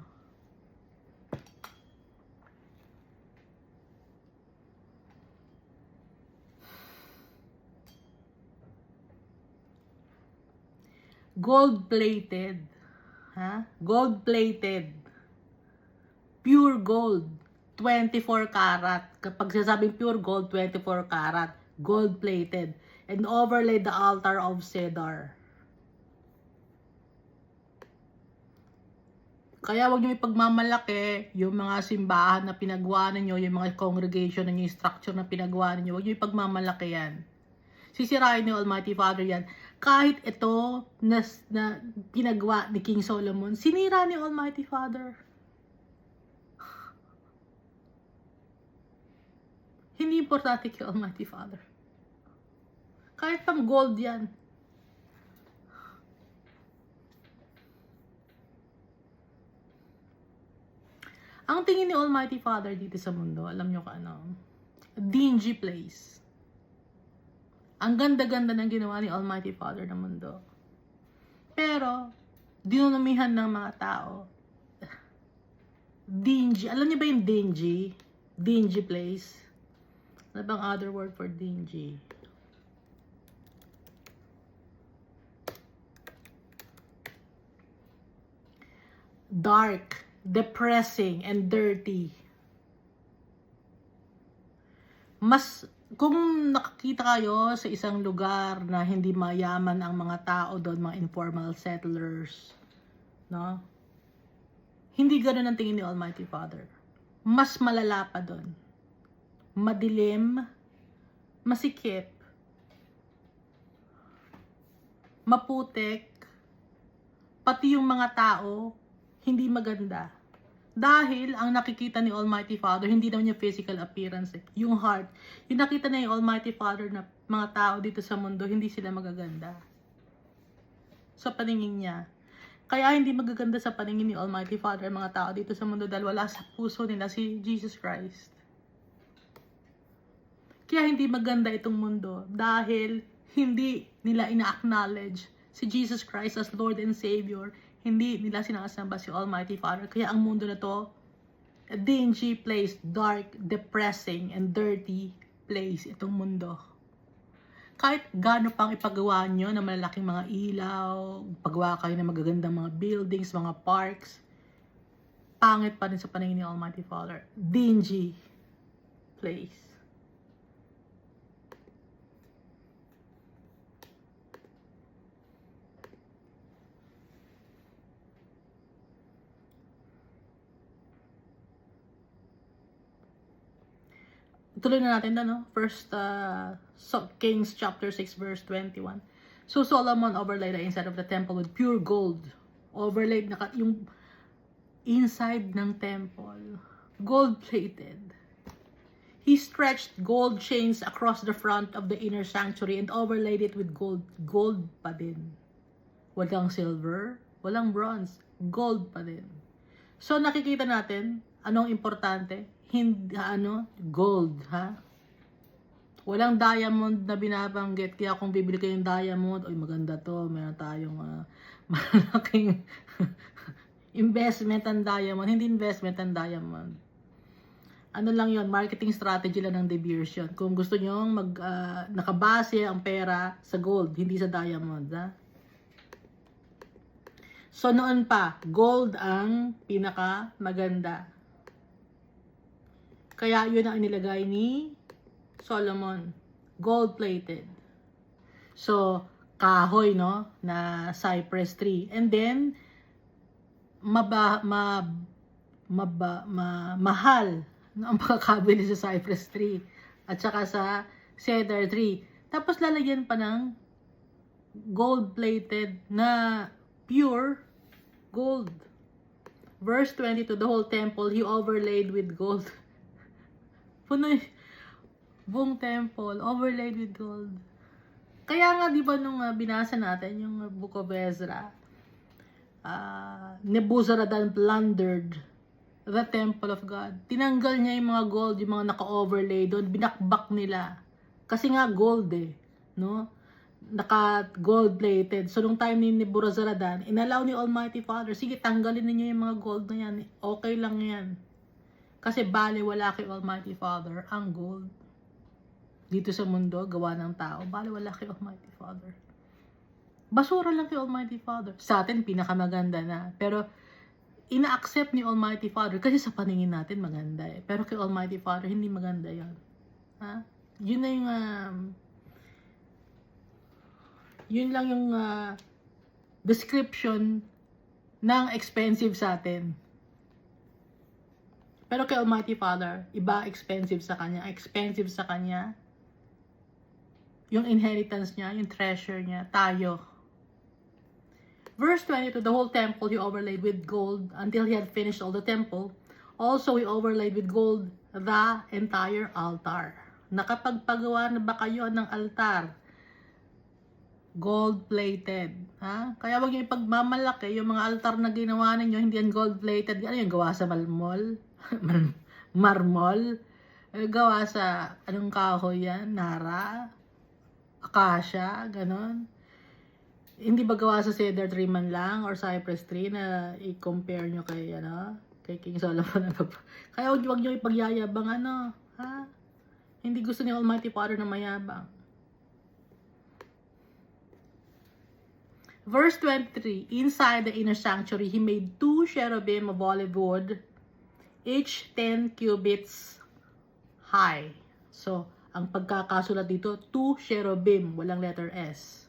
Gold-plated. Gold-plated. Pure gold, 24 karat. Kapag sinasabing pure gold, 24 karat. Gold-plated. And overlaid the altar of cedar. Kaya wag niyo ipagmamalaki yung mga simbahan na pinagawa ninyo, yung mga congregation ninyo, yung structure na pinagawa ninyo. Wag niyo ipagmamalaki yan. Sisirain ni Almighty Father yan. Kahit ito na pinagawa ni King Solomon, sinira ni Almighty Father. Hindi importante kay Almighty Father. Kahit pang gold yan. Ang tingin ni Almighty Father dito sa mundo, alam nyo ka ano? Dingy place. Ang ganda-ganda ng ginawa ni Almighty Father ng mundo. Pero, dinunumihan ng mga tao. Dingy. Alam niyo ba yung dingy? Dingy place. Ano bang other word for dingy? dark, depressing, and dirty. Kung nakakita kayo sa isang lugar na hindi mayaman ang mga tao doon, mga informal settlers, no? Hindi ganoon ang tingin ni Almighty Father. Mas malala pa doon. Madilim, masikip, maputik, pati yung mga tao, hindi maganda. Dahil ang nakikita ni Almighty Father, hindi naman yung physical appearance, yung heart. Yung nakita na yung Almighty Father na mga tao dito sa mundo, hindi sila magaganda. Sa paningin niya. Kaya hindi magaganda sa paningin ni Almighty Father mga tao dito sa mundo dahil wala sa puso nila si Jesus Christ. Kaya hindi maganda itong mundo dahil hindi nila ina-acknowledge si Jesus Christ as Lord and Savior. Hindi nila sinasamba si Almighty Father. Kaya ang mundo na to, a dingy place, dark, depressing, and dirty place itong mundo. Kahit gaano pang ipagawa nyo na malalaking mga ilaw, pagawa kayo ng magagandang mga buildings, mga parks, pangit pa rin sa paningin ni Almighty Father. Dingy place. Tuloy na natin na, no? First Kings chapter 6 verse 21. So Solomon overlaid the inside of the temple with pure gold. Overlaid na yung inside ng temple. Gold plated. He stretched gold chains across the front of the inner sanctuary and overlaid it with gold. Gold pa din. Walang silver, walang bronze. Gold pa din. So nakikita natin, anong importante? Hindi, gold, ha? Walang diamond na binabanggit. Kaya kung bibili kayong diamond, oy maganda to, meron tayong malaking investment ang diamond. Hindi investment ang diamond. Ano lang yon, marketing strategy lang ng De Beers yun. Kung gusto nyo nakabase ang pera sa gold, hindi sa diamond, ha? So noon pa, gold ang pinaka maganda. Kaya yun ang inilagay ni Solomon. Gold-plated. So, kahoy, no? Na cypress tree. And then, mahal no, ang pagkakabili sa cypress tree. At saka sa cedar tree. Tapos lalagyan pa ng gold-plated na pure gold. Verse 22, the whole temple he overlaid with gold. Puno buong temple, overlaid with gold. Kaya nga, di ba, nung binasa natin, yung Book of Ezra, Nebuzaradan plundered the temple of God. Tinanggal niya yung mga gold, yung mga naka-overlay doon, binakbak nila. Kasi nga gold no? Naka-gold plated. So, nung time ni Nebuzaradan, inalaw ni Almighty Father, sige, tanggalin niyo yung mga gold na yan. Okay lang yan. Kasi baliwala kay Almighty Father ang gold. Dito sa mundo, gawa ng tao, baliwala kay Almighty Father. Basura lang kay Almighty Father. Sa atin, pinakamaganda na. Pero, ina-accept ni Almighty Father kasi sa paningin natin maganda Pero kay Almighty Father, hindi maganda yan. Ha? Yun na yung, yun lang yung description ng expensive sa atin. Pero kay Almighty Father, iba expensive sa Kanya. Expensive sa Kanya, yung inheritance niya, yung treasure niya, tayo. Verse 22, the whole temple he overlaid with gold until he had finished all the temple. Also, he overlaid with gold the entire altar. Nakapagpagawa na ba kayo ng altar? Gold-plated. Ha? Kaya wag niyo ipagmamalaki yung mga altar na ginawa ninyo, hindi yan gold-plated. Ano yung gawa sa marmol? Gawa sa anong kahoy yan? Nara? Acacia? Ganon? Hindi ba gawa sa cedar tree man lang or cypress tree na i-compare nyo kay kay King Solomon? Kaya wag niyo ipagyayabang ha? Hindi gusto ni Almighty Father na mayabang. Verse 23, inside the inner sanctuary, he made 2 cherubim of olive wood, each 10 cubits high. So, ang pagkakasulat dito, 2 cherubim, walang letter S.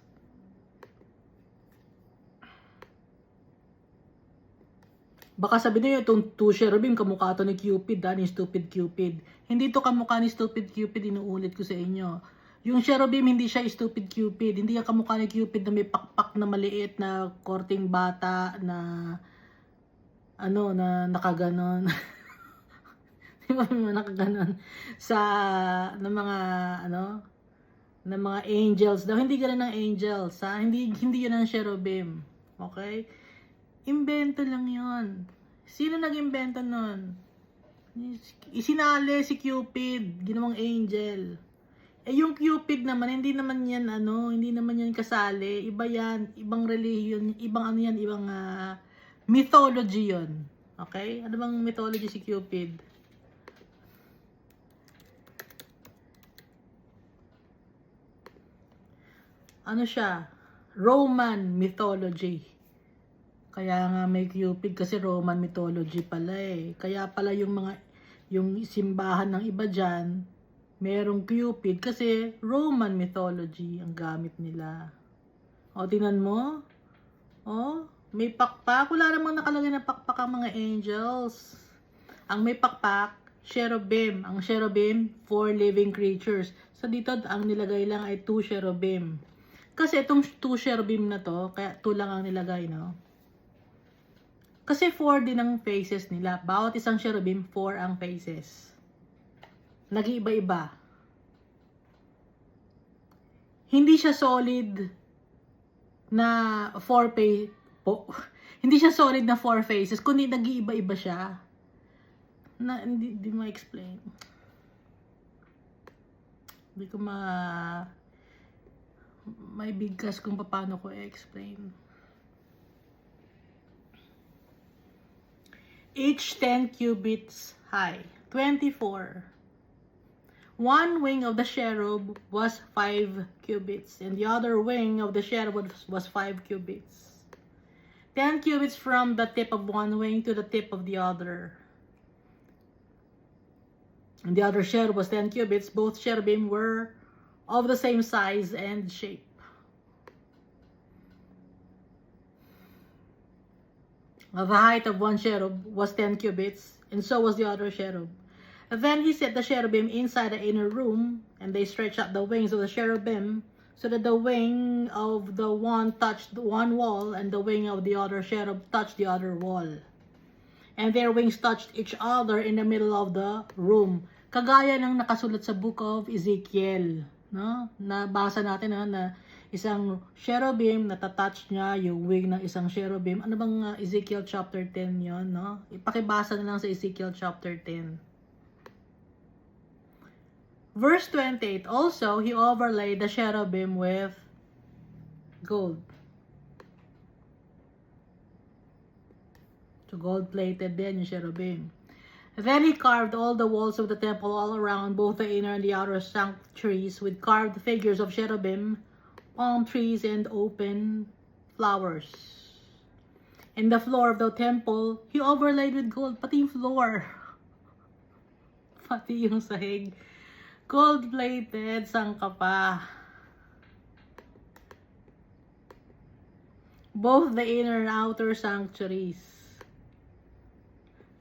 Baka sabihin niyo, itong 2 cherubim, kamukha ito ni Cupid, ni Stupid Cupid. Hindi ito kamukha ni Stupid Cupid, inuulit ko sa inyo. Yung cherubim, hindi siya Stupid Cupid. Hindi yan kamukha ni Cupid na may pakpak na maliit na korting bata na na nakaganon. Di ba nakaganon sa ng mga ng mga angels daw. Hindi ganoon ng angels, ha? Hindi yun ang cherubim. Okay? Imbento lang yun. Sino nag-imbento nun? Isinali si Cupid, ginawang angel. Yung Cupid naman, hindi naman yan kasali. Iba yan, ibang religion, ibang mythology yun. Okay? Ano bang mythology si Cupid? Ano siya? Roman mythology. Kaya nga may Cupid kasi Roman mythology pala eh. Kaya pala yung simbahan ng iba dyan, merong Cupid kasi Roman mythology ang gamit nila. O, tingnan mo. O, may pakpak. Wala namang nakalagay na pakpak ang mga angels. Ang may pakpak, cherubim. Ang cherubim, 4 living creatures. So, dito, ang nilagay lang ay 2 cherubim. Kasi itong 2 cherubim na to, kaya 2 lang ang nilagay, no? Kasi 4 din ang faces nila. Bawat isang cherubim, 4 ang faces. Nag-iiba-iba. Hindi siya solid na 4 hindi siya solid na 4 faces, kundi nag-iiba-iba siya. Hindi ma-explain. Hindi ko may bigkas kung paano ko i-explain. Each 10 cubits high. 24. One wing of the cherub was 5 cubits, and the other wing of the cherub was 5 cubits. 10 cubits from the tip of one wing to the tip of the other. And the other cherub was 10 cubits. Both cherubim were of the same size and shape. The height of one cherub was 10 cubits, and so was the other cherub. Then he set the cherubim inside the inner room, and they stretched out the wings of the cherubim, so that the wing of the one touched one wall, and the wing of the other cherub touched the other wall. And their wings touched each other in the middle of the room. Kagaya ng nakasulat sa book of Ezekiel, no? Nabasa natin na isang cherubim, natatouch niya yung wing ng isang cherubim. Ano bang Ezekiel chapter 10 yon, no? Ipakibasa na lang sa Ezekiel chapter 10. Verse 28, also, he overlaid the cherubim with gold. So, gold-plated din yung cherubim. Then he carved all the walls of the temple all around, both the inner and the outer sanctuaries, with carved figures of cherubim, palm trees, and open flowers. In the floor of the temple, he overlaid with gold, pati yung floor. Pati yung sahig. Gold-plated, sangka pa. Both the inner and outer sanctuaries.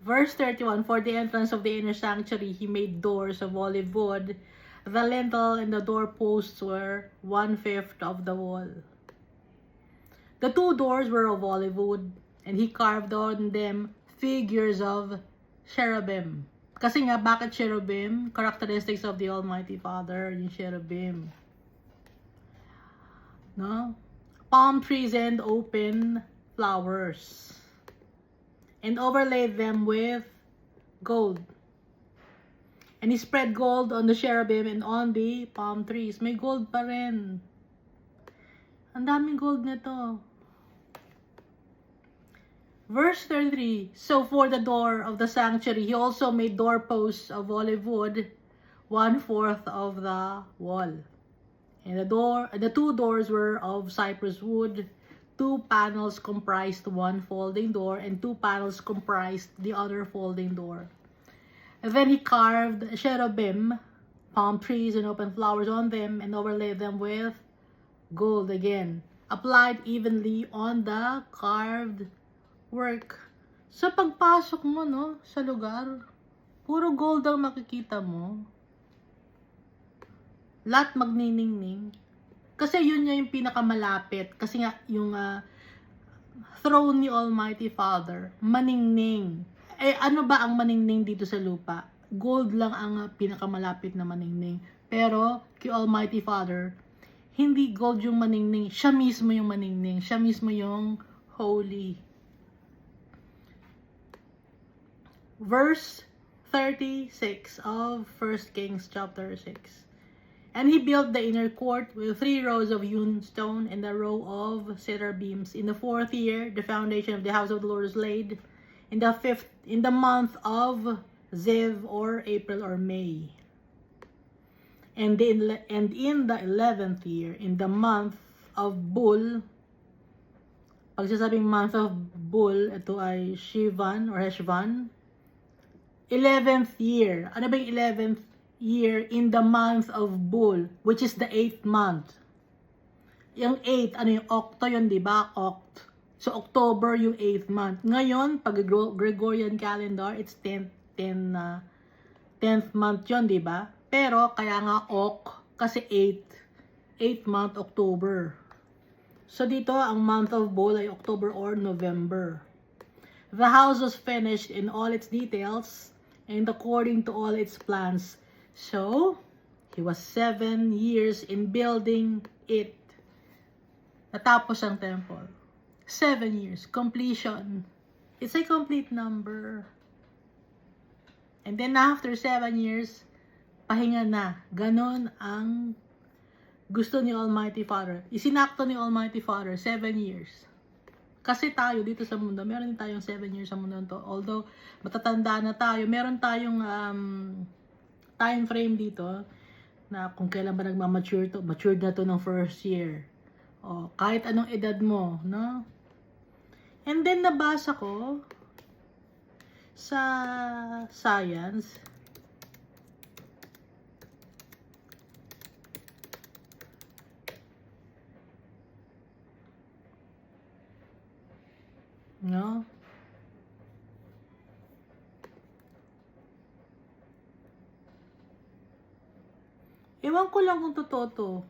Verse 31, for the entrance of the inner sanctuary, he made doors of olive wood. The lintel and the doorposts were 1/5 of the wall. The 2 doors were of olive wood, and he carved on them figures of cherubim. Kasi nga, bakit cherubim? Characteristics of the Almighty Father, yung cherubim. No? Palm trees and open flowers. And overlaid them with gold. And he spread gold on the cherubim and on the palm trees. May gold pa rin. Ang daming gold nito. Verse 33, so for the door of the sanctuary, he also made doorposts of olive wood, 1/4 of the wall. And the 2 doors were of cypress wood, 2 panels comprised one folding door, and 2 panels comprised the other folding door. And then he carved cherubim, palm trees, and open flowers on them, and overlaid them with gold again, applied evenly on the carved work. Sa pagpasok mo, no, sa lugar, puro gold ang makikita mo. Lahat magniningning. Kasi yun yung pinakamalapit. Kasi nga, yung throne ni Almighty Father, maningning. Eh, ano ba ang maningning dito sa lupa? Gold lang ang pinakamalapit na maningning. Pero, kay Almighty Father, hindi gold yung maningning. Siya mismo yung maningning. Siya mismo yung holy. Verse 36 of 1 Kings chapter 6. And he built the inner court with 3 rows of hewn stone and a row of cedar beams. In the 4th year, the foundation of the house of the Lord was laid. In the month of Ziv, or April or May. And in the 11th year, in the month of Bul, pag sasabing month of Bul, ito ay Shivan or Heshvan. 11th year. Ano ba yung 11th year? In the month of Bul, which is the 8th month. Yung 8, ano yung Octo yun, di ba? Oct. So, October yung 8th month. Ngayon, pag Gregorian calendar, it's 10th month yun, di ba? Pero, kaya nga Ok, kasi 8th month, October. So, dito, ang month of Bul ay October or November. The house was finished in all its details and according to all its plans. So, he was 7 years in building it. Natapos ang temple. 7 years. Completion. It's a complete number. And then after 7 years, pahinga na. Ganon ang gusto ni Almighty Father. Isinakto ni Almighty Father, 7 years. Kasi tayo dito sa mundo, meron din tayong 7 years sa mundo to. Although, matatanda na tayo, meron tayong time frame dito na kung kailan ba nagmamature to. Matured na to ng 1st year. O, kahit anong edad mo, no? And then, nabasa ko sa science, no? Ewan ko lang kung totoo to.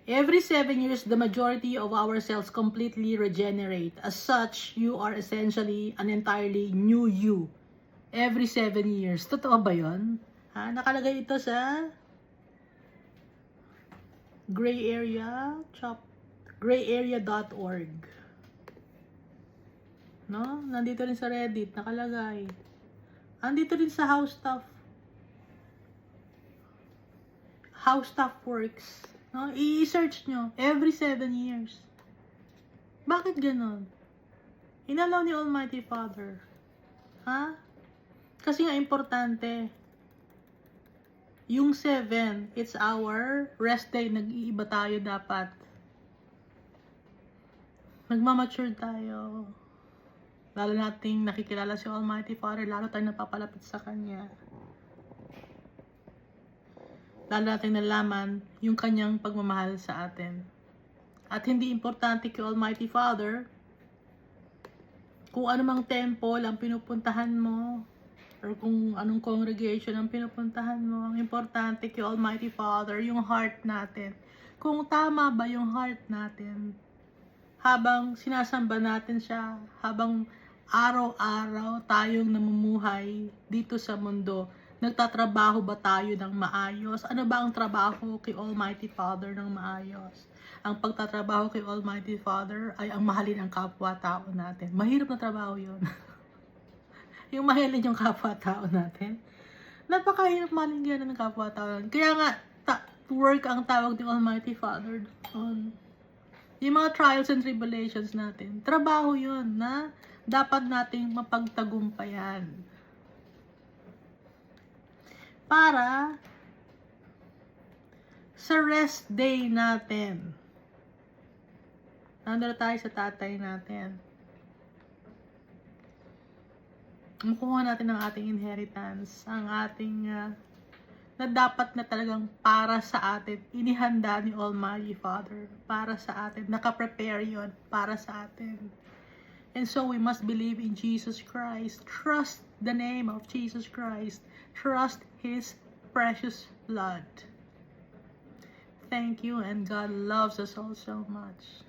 Every 7 years, the majority of our cells completely regenerate. As such, you are essentially an entirely new you. Every 7 years. Totoo ba yun? Ha? Nakalagay ito sa grayarea.org. No? Nandito rin sa Reddit, nakalagay. Andito rin sa How Stuff Works. No? I-search nyo. Every 7 years. Bakit ganon? Inalaw ni Almighty Father. Ha? Kasi nga importante. Yung 7, it's our rest day. Nag-iiba tayo dapat. Nagmamature tayo. Lalo nating nakikilala si Almighty Father, lalo tayong napapalapit sa Kanya. Lalo nating nalaman yung Kanyang pagmamahal sa atin. At hindi importante kay Almighty Father kung anumang temple ang pinupuntahan mo or kung anong congregation ang pinupuntahan mo. Ang importante kay Almighty Father, yung heart natin. Kung tama ba yung heart natin habang sinasamba natin siya, habang araw-araw tayong namumuhay dito sa mundo, nagtatrabaho ba tayo ng maayos? Ano ba ang trabaho kay Almighty Father ng maayos? Ang pagtatrabaho kay Almighty Father ay ang mahalin ang kapwa-tao natin. Mahirap na trabaho yun. Yung mahalin yung kapwa-tao natin. Napakahirap mahalin ng kapwa-tao natin. Kaya nga, work ang tawag ng Almighty Father on yung mga trials and tribulations natin. Trabaho yun na dapat nating mapagtagumpayan. Para sa rest day natin. Nandun tayo sa tatay natin. Makuha natin ang ating inheritance, ang ating na dapat na talagang para sa atin, inihanda ni Almighty Father, para sa atin, nakaprepare yun, para sa atin. And so we must believe in Jesus Christ, trust the name of Jesus Christ, trust His precious blood. Thank you, and God loves us all so much.